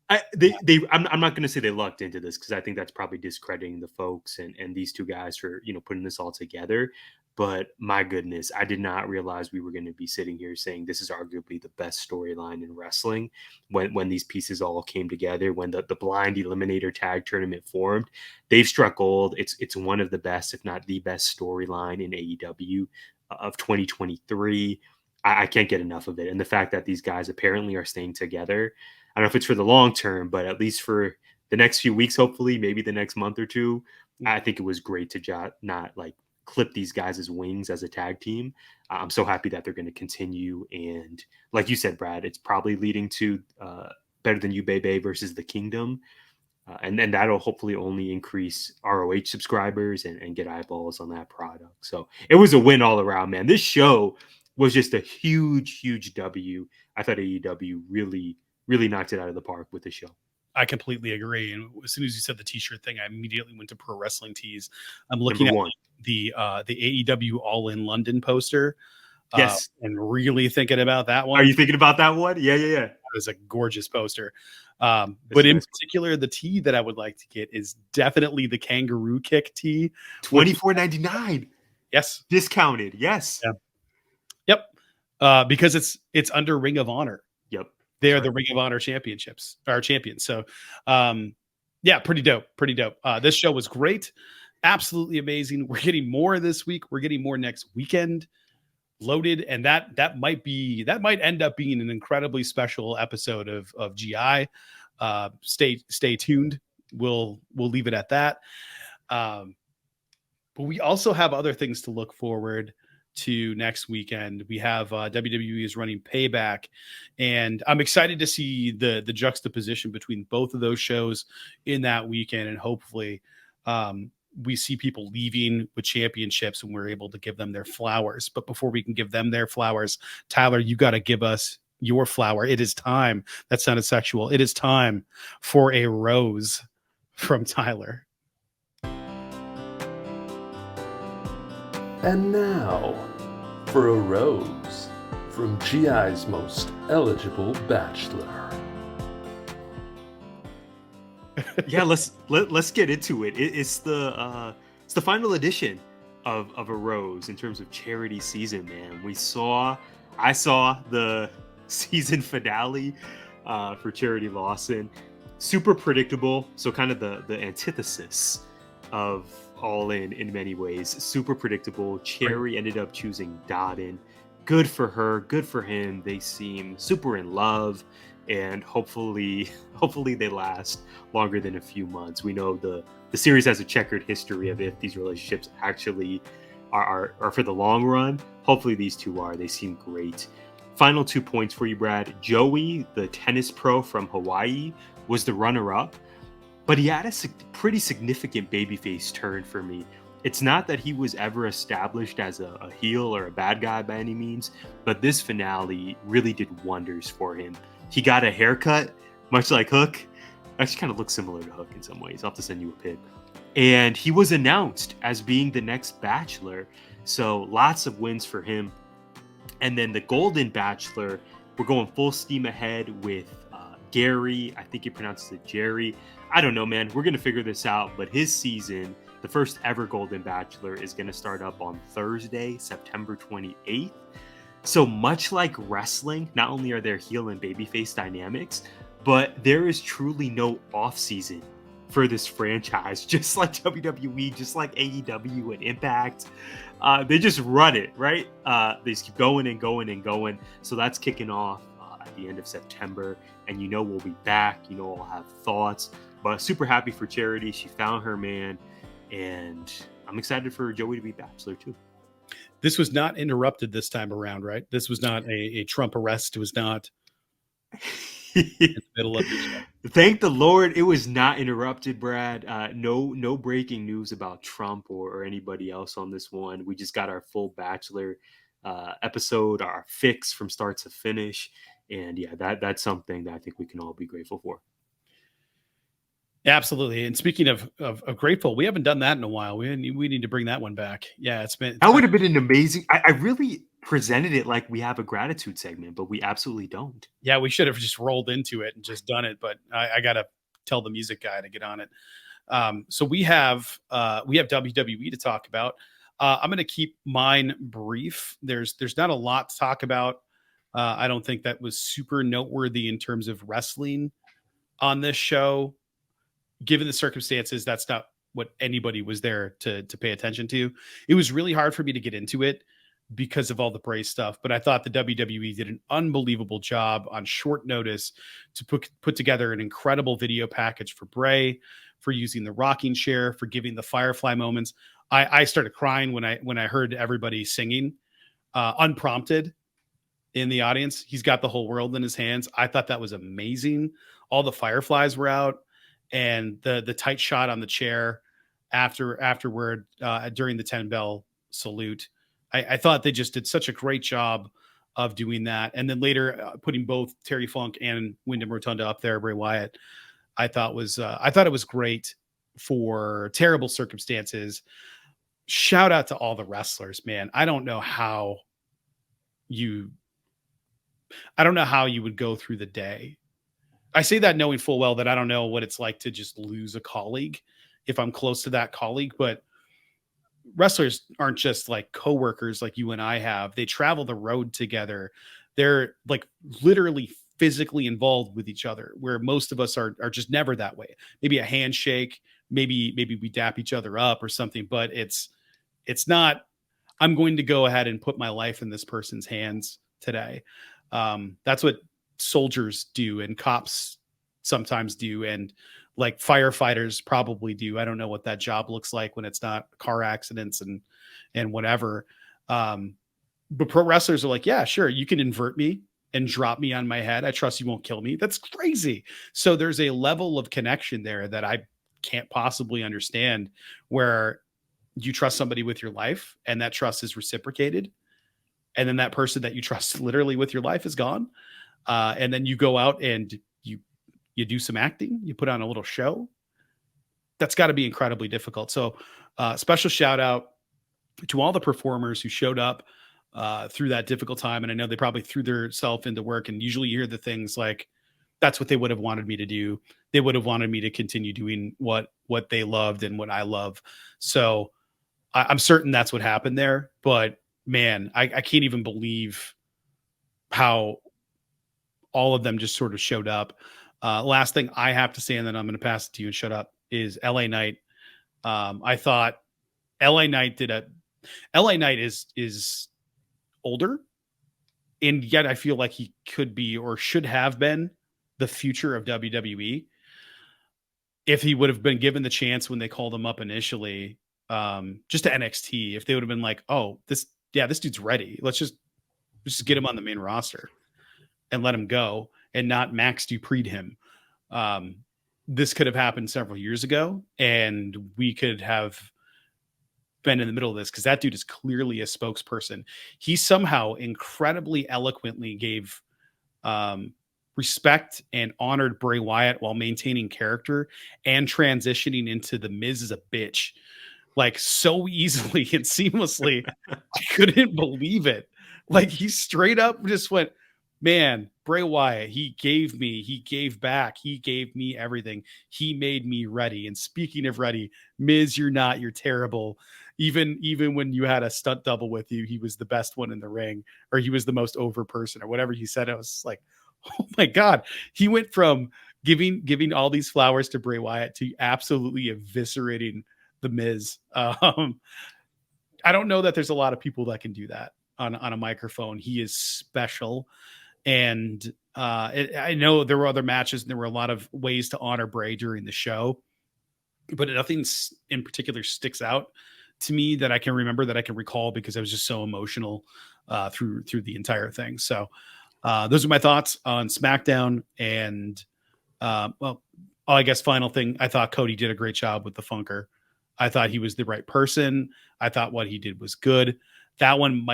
I'm not going to say they lucked into this because I think that's probably discrediting the folks and these two guys for putting this all together. But my goodness, I did not realize we were going to be sitting here saying this is arguably the best storyline in wrestling when these pieces all came together, when the blind eliminator tag tournament formed. They've struck gold. It's one of the best, if not the best storyline in AEW of 2023. I can't get enough of it. And the fact that these guys apparently are staying together, I don't know if it's for the long term, but at least for the next few weeks, hopefully, maybe the next month or two, I think it was great to not like clip these guys' wings as a tag team. I'm so happy that they're going to continue. And like you said, Brad, it's probably leading to Better Than You, Baby versus the Kingdom. And then that'll hopefully only increase ROH subscribers and get eyeballs on that product. So it was a win all around, man. This show was just a huge, huge W. I thought AEW really, really knocked it out of the park with the show. I completely agree. And as soon as you said the t-shirt thing, I immediately went to Pro Wrestling Tees. I'm looking at the AEW All In London poster. Yes. And really thinking about that one. Are you thinking about that one? Yeah. It was a gorgeous poster. But in particular, the tee that I would like to get is definitely the Kangaroo Kick tee. $24.99. Yes. Discounted. Yes. Yeah. Yep. Because it's under Ring of Honor. Yep. They are the Ring of Honor champions. So, yeah, pretty dope. This show was great. Absolutely amazing. We're getting more this week. We're getting more next weekend. Loaded. And that might end up being an incredibly special episode of GI. Stay tuned. We'll leave it at that. But we also have other things to look forward to next weekend. We have WWE is running Payback, and I'm excited to see the juxtaposition between both of those shows in that weekend, and hopefully we see people leaving with championships and we're able to give them their flowers. But before we can give them their flowers, Tyler, you got to give us your flower. It is time. That sounded sexual. It is time for a rose from Tyler. And now, for a rose from GI's most eligible bachelor. Yeah, let's get into it. It's the final edition of a Rose in terms of charity season, man. I saw the season finale for Charity Lawson. Super predictable, so kind of the antithesis of All In many ways. Super predictable. Cherry ended up choosing Dodden. Good for her, good for him. They seem super in love, and hopefully they last longer than a few months. We know the series has a checkered history of if these relationships actually are for the long run. Hopefully these two are. They seem great. Final 2 points for you, Brad. Joey, the tennis pro from Hawaii, was the runner-up, but he had a pretty significant babyface turn for me. It's not that he was ever established as a heel or a bad guy by any means, but this finale really did wonders for him. He got a haircut, much like Hook. Actually kind of looks similar to Hook in some ways. I'll have to send you a pic. And he was announced as being the next Bachelor, so lots of wins for him. And then the Golden Bachelor, we're going full steam ahead with Gary. I think he pronounces it Jerry. I don't know, man. We're going to figure this out. But his season, the first ever Golden Bachelor, is going to start up on Thursday, September 28th. So much like wrestling, not only are there heel and babyface dynamics, but there is truly no off-season for this franchise. Just like WWE, just like AEW and Impact. They just run it, right? They just keep going and going and going. So that's kicking off at the end of September. And we'll be back. I'll have thoughts. But super happy for Charity. She found her man. And I'm excited for Joey to be Bachelor too. This was not interrupted this time around, right? This was not a Trump arrest. It was not in the middle of the show. Thank the Lord it was not interrupted, Brad. No breaking news about Trump or anybody else on this one. We just got our full Bachelor episode, our fix from start to finish. And yeah, that's something that I think we can all be grateful for. Absolutely. And speaking of grateful, we haven't done that in a while. We need to bring that one back. Yeah, that would have been an amazing. I really presented it like we have a gratitude segment, but we absolutely don't. Yeah, we should have just rolled into it and just done it. But I got to tell the music guy to get on it. So we have WWE to talk about. I'm going to keep mine brief. There's not a lot to talk about. I don't think that was super noteworthy in terms of wrestling on this show. Given the circumstances, that's not what anybody was there to pay attention to. It was really hard for me to get into it because of all the Bray stuff, but I thought the WWE did an unbelievable job on short notice to put together an incredible video package for Bray, for using the rocking chair, for giving the Firefly moments. I started crying when I heard everybody singing unprompted in the audience. He's got the whole world in his hands. I thought that was amazing. All the Fireflies were out. And the tight shot on the chair afterward during the 10 bell salute, I thought they just did such a great job of doing that. And then later putting both Terry Funk and Wyndham Rotunda up there, Bray Wyatt, I thought it was great for terrible circumstances. Shout out to all the wrestlers, man. I don't know how you would go through the day. I say that knowing full well that I don't know what it's like to just lose a colleague if I'm close to that colleague, but wrestlers aren't just like coworkers like you and I have. They travel the road together. They're like literally physically involved with each other, where most of us are just never that way. Maybe a handshake, maybe we dap each other up or something, but it's not, I'm going to go ahead and put my life in this person's hands today. That's what soldiers do and cops sometimes do, and like firefighters probably do. I don't know what that job looks like when it's not car accidents and whatever. But pro wrestlers are like, yeah, sure, you can invert me and drop me on my head. I trust you won't kill me. That's crazy. So there's a level of connection there that I can't possibly understand, where you trust somebody with your life and that trust is reciprocated. And then that person that you trust literally with your life is gone. And then you go out and you do some acting, you put on a little show. That's got to be incredibly difficult. So special shout out to all the performers who showed up through that difficult time. And I know they probably threw themselves into work. And usually you hear the things like, that's what they would have wanted me to do. They would have wanted me to continue doing what they loved and what I love. So I'm certain that's what happened there. But man, I can't even believe how all of them just sort of showed up. Last thing I have to say, and then I'm going to pass it to you and shut up, is LA Knight. I thought LA Knight LA Knight is older, and yet I feel like he could be or should have been the future of WWE if he would have been given the chance when they called him up initially, just to NXT. If they would have been like, oh, this dude's ready. Let's just get him on the main roster and let him go, and not Max Dupre'd him. This could have happened several years ago, and we could have been in the middle of this, because that dude is clearly a spokesperson. He somehow incredibly eloquently gave respect and honored Bray Wyatt while maintaining character and transitioning into the Miz as a bitch, like so easily and seamlessly. I couldn't believe it. Like, he straight up just went, man, Bray Wyatt, he gave back. He gave me everything. He made me ready. And speaking of ready, Miz, you're terrible. Even when you had a stunt double with you, he was the best one in the ring, or he was the most over person, or whatever he said. I was like, oh my God. He went from giving all these flowers to Bray Wyatt to absolutely eviscerating the Miz. I don't know that there's a lot of people that can do that on a microphone. He is special. And I know there were other matches and there were a lot of ways to honor Bray during the show, but nothing in particular sticks out to me that I can remember, that I can recall, because I was just so emotional through the entire thing. So those are my thoughts on SmackDown. And I guess final thing, I thought Cody did a great job with the Funker. I thought he was the right person. I thought what he did was good. That one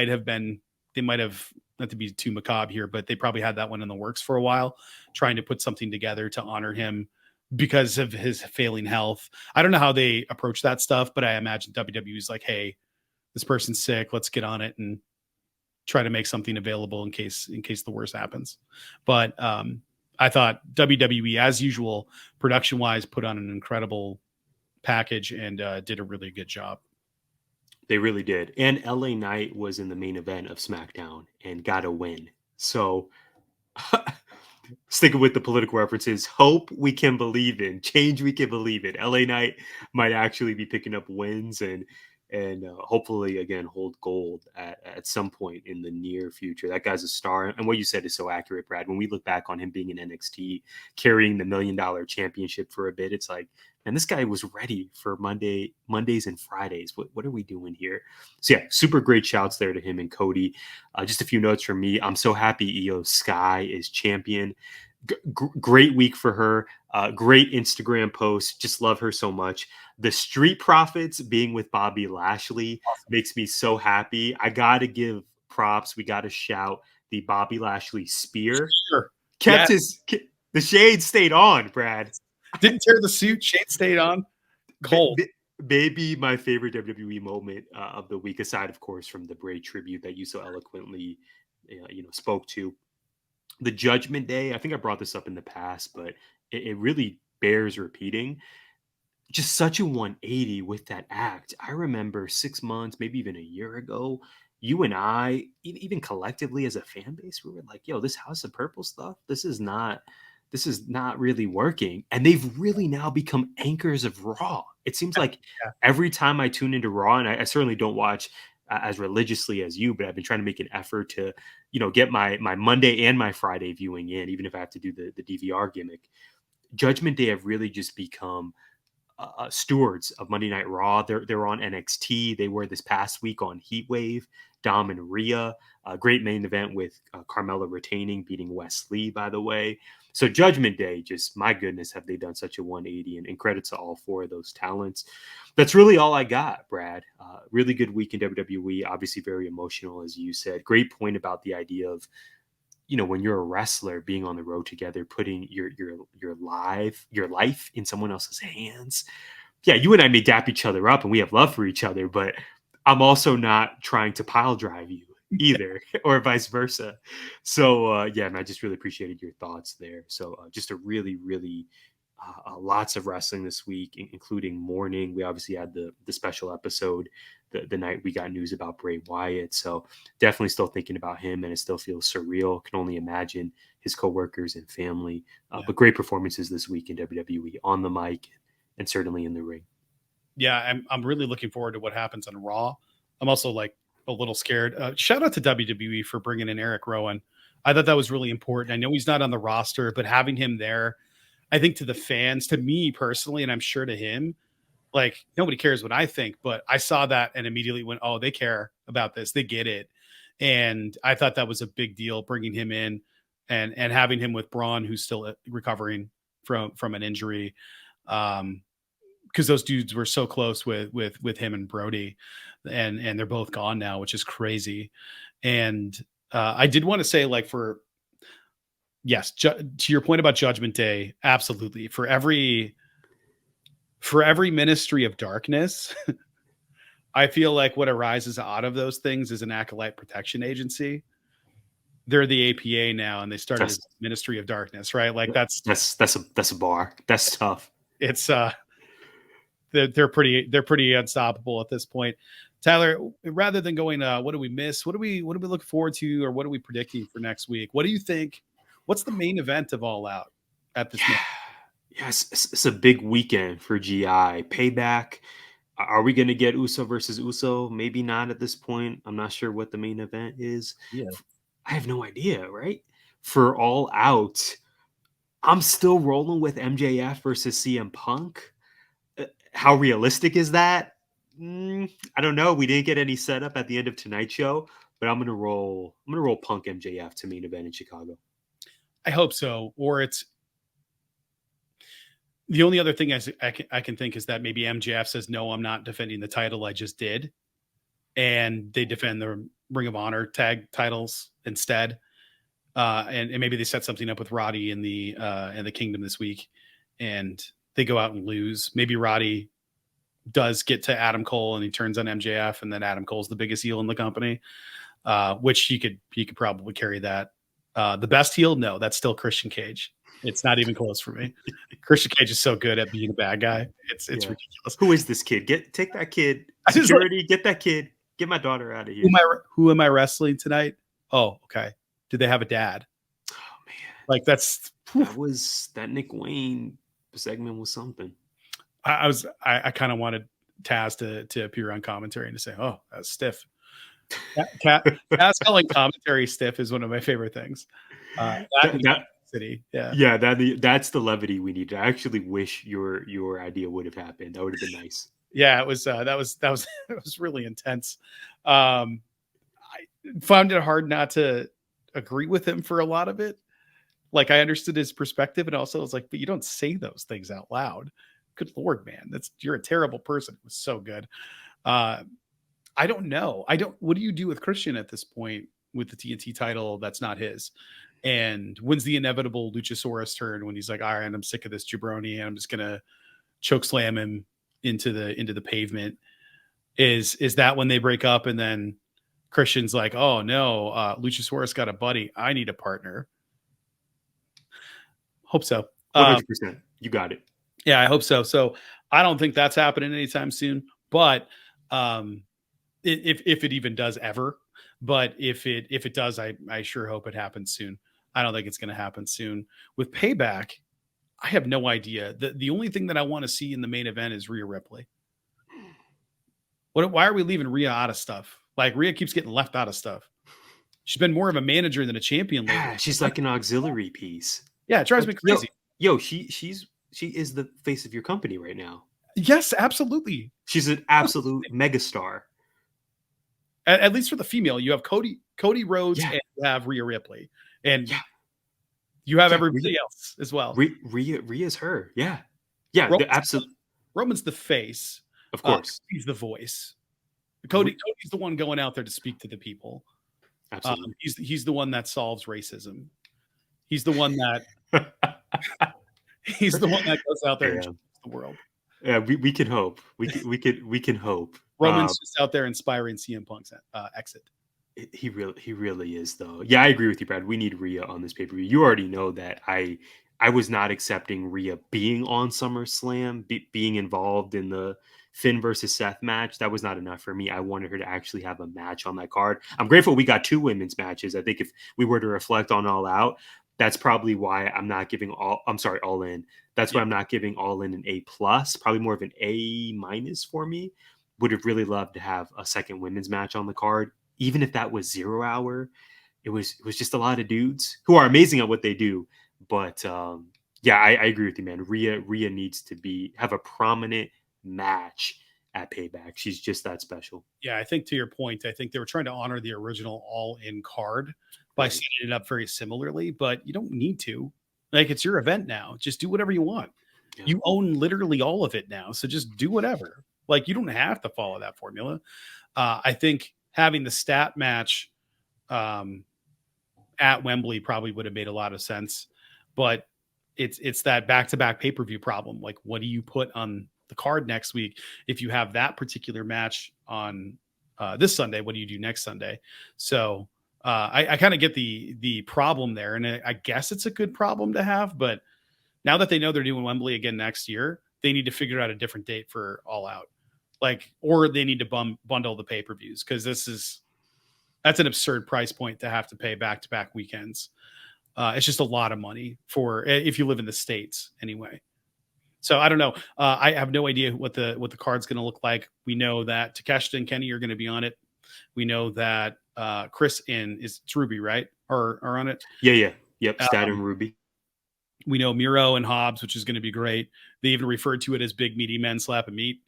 they might have, not to be too macabre here, but they probably had that one in the works for a while, trying to put something together to honor him because of his failing health. I don't know how they approach that stuff, but I imagine WWE is like, hey, this person's sick. Let's get on it and try to make something available in case the worst happens. But I thought WWE, as usual, production wise, put on an incredible package and did a really good job. They really did. And LA Knight was in the main event of SmackDown and got a win. So sticking with the political references, hope we can believe in, change we can believe in. LA Knight might actually be picking up wins and hopefully, again, hold gold at some point in the near future. That guy's a star. And what you said is so accurate, Brad. When we look back on him being in NXT, carrying the $1 million championship for a bit, it's like, man, this guy was ready for Mondays and Fridays. What are we doing here? So yeah, super great shouts there to him and Cody. Just a few notes from me. I'm so happy Io Sky is champion. Great week for her. Great Instagram post. Just love her so much. The Street Profits being with Bobby Lashley makes me so happy. I got to give props. We got to shout the Bobby Lashley spear. Sure. Kept the shade stayed on, Brad. Didn't tear the suit. Shade stayed on. Cold. Maybe my favorite WWE moment of the week, aside, of course, from the Bray tribute that you so eloquently spoke to. The Judgment Day, I think I brought this up in the past, but it really bears repeating. Just such a 180 with that act. I remember 6 months, maybe even a year ago, you and I, even collectively as a fan base, we were like, yo, this House of Purple stuff, this is not really working. And they've really now become anchors of Raw. It seems like every time I tune into Raw, and I certainly don't watch as religiously as you, but I've been trying to make an effort to, get my Monday and my Friday viewing in, even if I have to do the DVR gimmick. Judgment Day have really just become stewards of Monday Night Raw. They're on NXT. They were this past week on Heatwave, Dom and Rhea. A great main event with Carmella retaining, beating Wes Lee, by the way. So Judgment Day, just my goodness, have they done such a 180, and credit to all four of those talents. That's really all I got, Brad. Really good week in WWE. Obviously very emotional, as you said. Great point about the idea of, when you're a wrestler, being on the road together, putting your life in someone else's hands. Yeah, you and I may dap each other up and we have love for each other, but I'm also not trying to pile drive you. either, or vice versa. So yeah, man, I just really appreciated your thoughts there. So just a really, really lots of wrestling this week, including morning. We obviously had the special episode the night we got news about Bray Wyatt. So definitely still thinking about him, and it still feels surreal. Can only imagine his coworkers and family. But great performances this week in WWE on the mic and certainly in the ring. Yeah, I'm really looking forward to what happens on Raw. I'm also like a little scared. Shout out to WWE for bringing in Eric Rowan. I thought that was really important. I know he's not on the roster, but having him there, I think to the fans, to me personally, and I'm sure to him, like nobody cares what I think, but I saw that and immediately went, oh, they care about this. They get it. And I thought that was a big deal bringing him in and having him with Braun, who's still recovering from an injury. Because those dudes were so close with him and Brody, and they're both gone now, which is crazy. And I did want to say, like, to your point about Judgment Day, absolutely. For every ministry of darkness, I feel like what arises out of those things is an acolyte protection agency. They're the APA now, and they started as Ministry of Darkness, right? Like that's a bar. That's tough. It's they're pretty unstoppable at this point. Tyler, rather than going, what do we miss? What do we look forward to, or what are we predicting for next week? What do you think? What's the main event of All Out at this moment? Yes, it's a big weekend for GI. Payback. Are we going to get Uso versus Uso? Maybe not at this point. I'm not sure what the main event is. Yeah, I have no idea, right? For All Out, I'm still rolling with MJF versus CM Punk. How realistic is that? I don't know. We didn't get any setup at the end of tonight's show, but I'm gonna roll Punk MJF to main event in Chicago. I hope so. Or it's the only other thing I can think is that maybe MJF says, no, I'm not defending the title. I just did. And they defend the Ring of Honor tag titles instead. And maybe they set something up with Roddy in the Kingdom this week, and they go out and lose. Maybe Roddy does get to Adam Cole and he turns on MJF, and then Adam Cole's the biggest heel in the company, which he could probably carry that. The best heel? No, that's still Christian Cage. It's not even close for me. Christian Cage is so good at being a bad guy. It's ridiculous. Who is this kid? Take that kid. Security, get that kid. Get my daughter out of here. Who am I wrestling tonight? Oh, okay. Did they have a dad? Oh man, like that Nick Wayne segment was something. I kind of wanted Taz to appear on commentary and to say, "Oh, that's stiff." Taz calling commentary stiff is one of my favorite things. City, yeah. That's the levity we need. I actually wish your idea would have happened. That would have been nice. Yeah, it was. That was really intense. I found it hard not to agree with him for a lot of it. Like I understood his perspective, and also I was like, but you don't say those things out loud. Good Lord, man, you're a terrible person. It was so good. I don't know. What do you do with Christian at this point with the TNT title that's not his? And when's the inevitable Luchasaurus turn when he's like, all right, I'm sick of this jabroni and I'm just gonna choke slam him into the pavement? Is that when they break up and then Christian's like, oh no, Luchasaurus got a buddy. I need a partner. Hope so. 100%. You got it. Yeah, I hope so. So I don't think that's happening anytime soon, but if it even does ever, but if it does, I sure hope it happens soon. I don't think it's going to happen soon. With Payback, I have no idea. The only thing that I want to see in the main event is Rhea Ripley. Why are we leaving Rhea out of stuff? Like Rhea keeps getting left out of stuff. She's been more of a manager than a champion lately. Yeah, she's like an auxiliary piece. Yeah, it drives me crazy. She is the face of your company right now. Yes, absolutely. She's an absolute megastar. At least for the female, you have Cody Rhodes and you have Rhea Ripley, and you have everybody else as well. Rhea's her. Yeah. Absolutely. Roman's the face, of course. He's the voice. Cody's the one going out there to speak to the people. Absolutely. He's the one that solves racism. He's the one that goes out there and changes the world. Yeah, we can hope. We can hope. Roman's just out there inspiring CM Punk's exit. He really is though. Yeah, I agree with you, Brad. We need Rhea on this pay-per-view. You already know that I was not accepting Rhea being on SummerSlam, being involved in the Finn versus Seth match. That was not enough for me. I wanted her to actually have a match on that card. I'm grateful we got 2 women's matches. I think if we were to reflect on All Out, that's probably why I'm not giving All In. That's why I'm not giving All In an A plus, probably more of an A minus for me. Would have really loved to have a second women's match on the card, even if that was 0 hour. It was just a lot of dudes who are amazing at what they do. But yeah, I agree with you, man. Rhea needs to have a prominent match at Payback. She's just that special. Yeah, I think to your point, I think they were trying to honor the original All In card by setting it up very similarly, but you don't need to. Like, it's your event now. Just do whatever you want. Yeah. You own literally all of it now, so just do whatever. Like, you don't have to follow that formula. I think having the stat match at Wembley probably would have made a lot of sense, but it's that back-to-back pay-per-view problem. Like, what do you put on the card next week? If you have that particular match on this Sunday, what do you do next Sunday? So I kind of get the problem there, and I guess it's a good problem to have, but now that they know they're doing Wembley again next year, they need to figure out a different date for All Out. Like, or they need to bundle the pay-per-views, because that's an absurd price point to have to pay back-to-back weekends. It's just a lot of money for if you live in the States anyway. So I don't know. I have no idea what the card's going to look like. We know that Takeshita and Kenny are going to be on it. We know that Chris and it's Ruby, right? Are on it. Yeah. Yep. Stat and Ruby. We know Miro and Hobbs, which is going to be great. They even referred to it as Big Meaty Men Slap and Meat,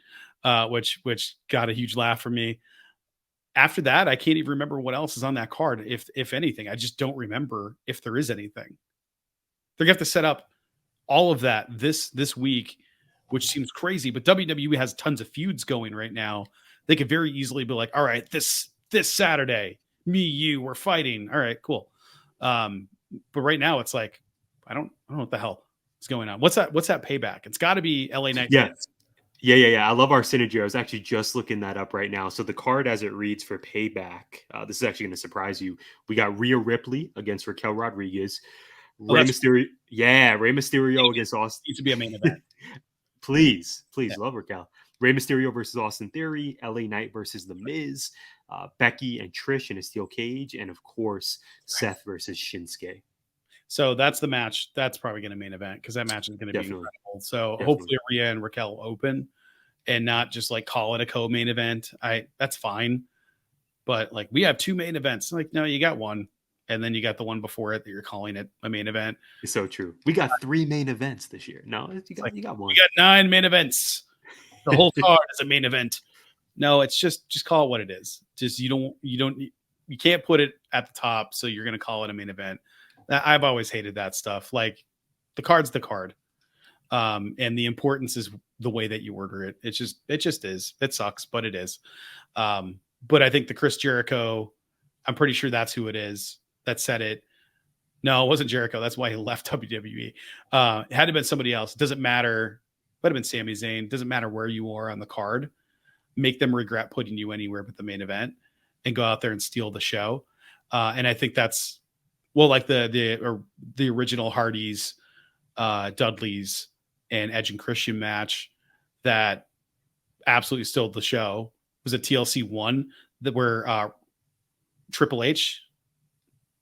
which got a huge laugh from me. After that, I can't even remember what else is on that card. If anything, I just don't remember if there is anything. They're going to have to set up all of that this week, which seems crazy. But WWE has tons of feuds going right now. They could very easily be like, all right, this Saturday, we're fighting. All right, cool. But right now it's like, I don't know what the hell is going on. What's that Payback? It's got to be LA Knight. Yeah. I love our synergy. I was actually just looking that up right now. So the card as it reads for Payback, this is actually going to surprise you. We got Rhea Ripley against Raquel Rodriguez. Rey Mysterio against Austin. Needs to be a main event. Please, love Raquel. Rey Mysterio versus Austin Theory. LA Knight versus The Miz. Becky and Trish in a steel cage. And of course, Seth versus Shinsuke. So that's the match. That's probably going to main event, because that match is going to be incredible. So hopefully Rhea and Raquel open and not just like call it a co-main event. That's fine. But like, we have 2 main events. Like, no, you got one. And then you got the one before it that you're calling it a main event. It's so true. We got 3 main events this year. No, you got one. We got 9 main events. The whole card is a main event. No, it's just call it what it is. Just you can't put it at the top, so you're going to call it a main event. I've always hated that stuff. Like, the card's the card. And the importance is the way that you order it. It just is. It sucks, but it is. But I think the Chris Jericho, I'm pretty sure that's who it is that said it. No, it wasn't Jericho. That's why he left WWE. It had to have been somebody else. It doesn't matter. Might have been Sami Zayn. Doesn't matter where you are on the card. Make them regret putting you anywhere but the main event and go out there and steal the show. And I think that's, well, like the original Hardys, Dudleys, and Edge and Christian match that absolutely stole the show. It was a TLC 1 where Triple H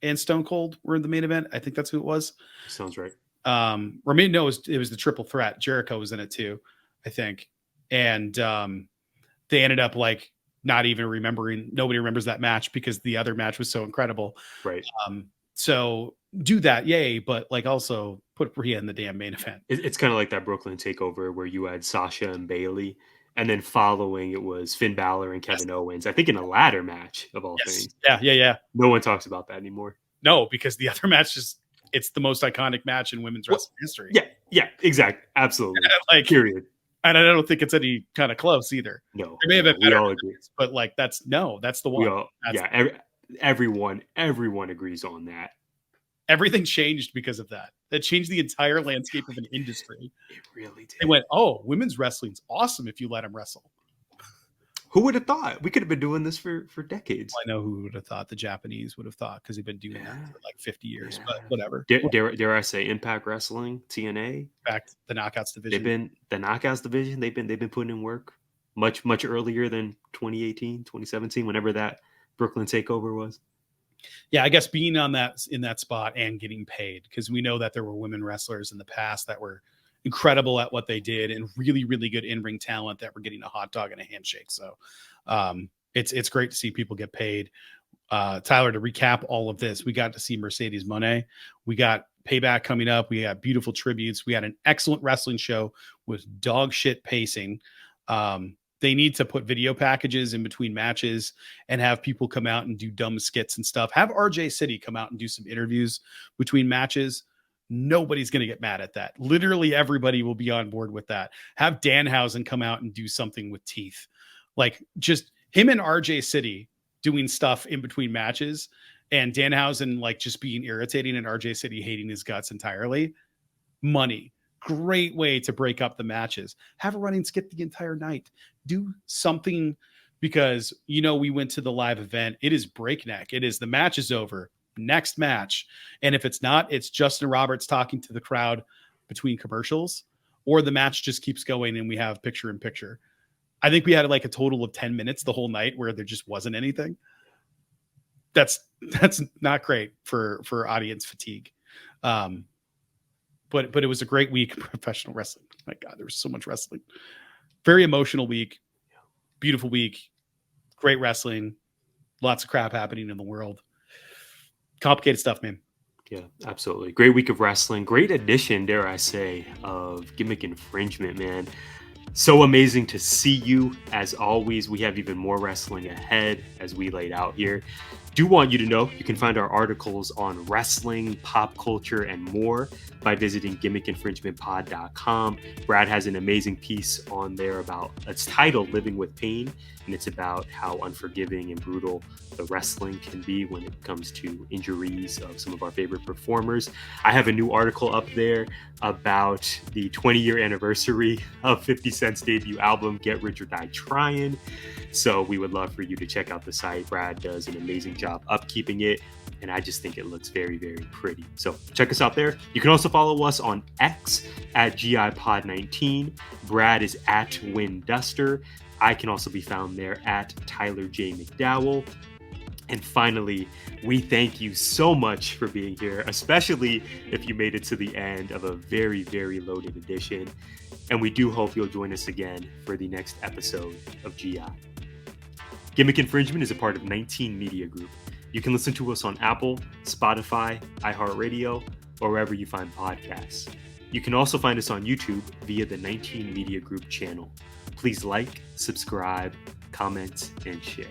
and Stone Cold were in the main event. I think that's who it was. Sounds right. Or maybe no, it was the Triple Threat. Jericho was in it too, I think. And they ended up like not even remembering. Nobody remembers that match because the other match was so incredible. Right. So do that, yay! But like, also put Rhea in the damn main event. It's kind of like that Brooklyn Takeover where you had Sasha and Bayley, and then following it was Finn Balor and Kevin Owens. I think in a ladder match of all things. Yeah. No one talks about that anymore. No, because the other match it's the most iconic match in women's wrestling history. Yeah, exactly, absolutely. Like, period. And I don't think it's any kind of close either. No, there may have been better, all agree. But like, that's the one. Everyone agrees on that. Everything changed because of that. That changed the entire landscape of an industry. It really did. They went, oh, women's wrestling's awesome if you let them wrestle. Who would have thought? We could have been doing this for decades. I know who would have thought. The Japanese would have thought, because they've been doing that for like 50 years. Yeah. But whatever. Dare I say, Impact Wrestling, TNA, In fact, the Knockouts division. they've been the Knockouts division. They've been putting in work much earlier than 2018, 2017, whenever that Brooklyn takeover was. Yeah, I guess being in that spot and getting paid, because we know that there were women wrestlers in the past that were incredible at what they did and really, really good in-ring talent that were getting a hot dog and a handshake. So it's great to see people get paid. Tyler, to recap all of this, we got to see Mercedes Moné. We got Payback coming up. We got beautiful tributes. We had an excellent wrestling show with dog shit pacing. They need to put video packages in between matches and have people come out and do dumb skits and stuff. Have RJ City come out and do some interviews between matches. Nobody's going to get mad at that. Literally everybody will be on board with that. Have Danhausen come out and do something with teeth. Like, just him and RJ City doing stuff in between matches, and Danhausen like just being irritating and RJ City hating his guts entirely. Money. Great way to break up the matches. Have a running skit the entire night. Do something, because we went to the live event. It is breakneck. It is, the match is over. Next match. And if it's not, it's Justin Roberts talking to the crowd between commercials, or the match just keeps going and we have picture in picture. I think we had like a total of 10 minutes the whole night where there just wasn't anything. That's not great for audience fatigue. But it was a great week of professional wrestling. My God, there was so much wrestling. Very emotional week. Beautiful week. Great wrestling. Lots of crap happening in the world. Complicated stuff, man. Yeah, absolutely. Great week of wrestling. Great edition, dare I say, of Gimmick Infringement, man. So amazing to see you. As always, we have even more wrestling ahead, as we laid out here. Do want you to know you can find our articles on wrestling, pop culture, and more by visiting gimmickinfringementpod.com. Brad has an amazing piece on there about, it's titled Living with Pain, and it's about how unforgiving and brutal the wrestling can be when it comes to injuries of some of our favorite performers. I have a new article up there about the 20-year anniversary of 50 Cent's debut album, Get Rich or Die Tryin'. So we would love for you to check out the site. Brad does an amazing job upkeeping it, and I just think it looks very, very pretty. So check us out there. You can also follow us on X at GIPod19. Brad is at WinDuster. I can also be found there at Tyler J. McDowell. And finally, we thank you so much for being here, especially if you made it to the end of a very, very loaded edition. And we do hope you'll join us again for the next episode of GI. Gimmick Infringement is a part of 19 Media Group. You can listen to us on Apple, Spotify, iHeartRadio, or wherever you find podcasts. You can also find us on YouTube via the 19 Media Group channel. Please like, subscribe, comment, and share.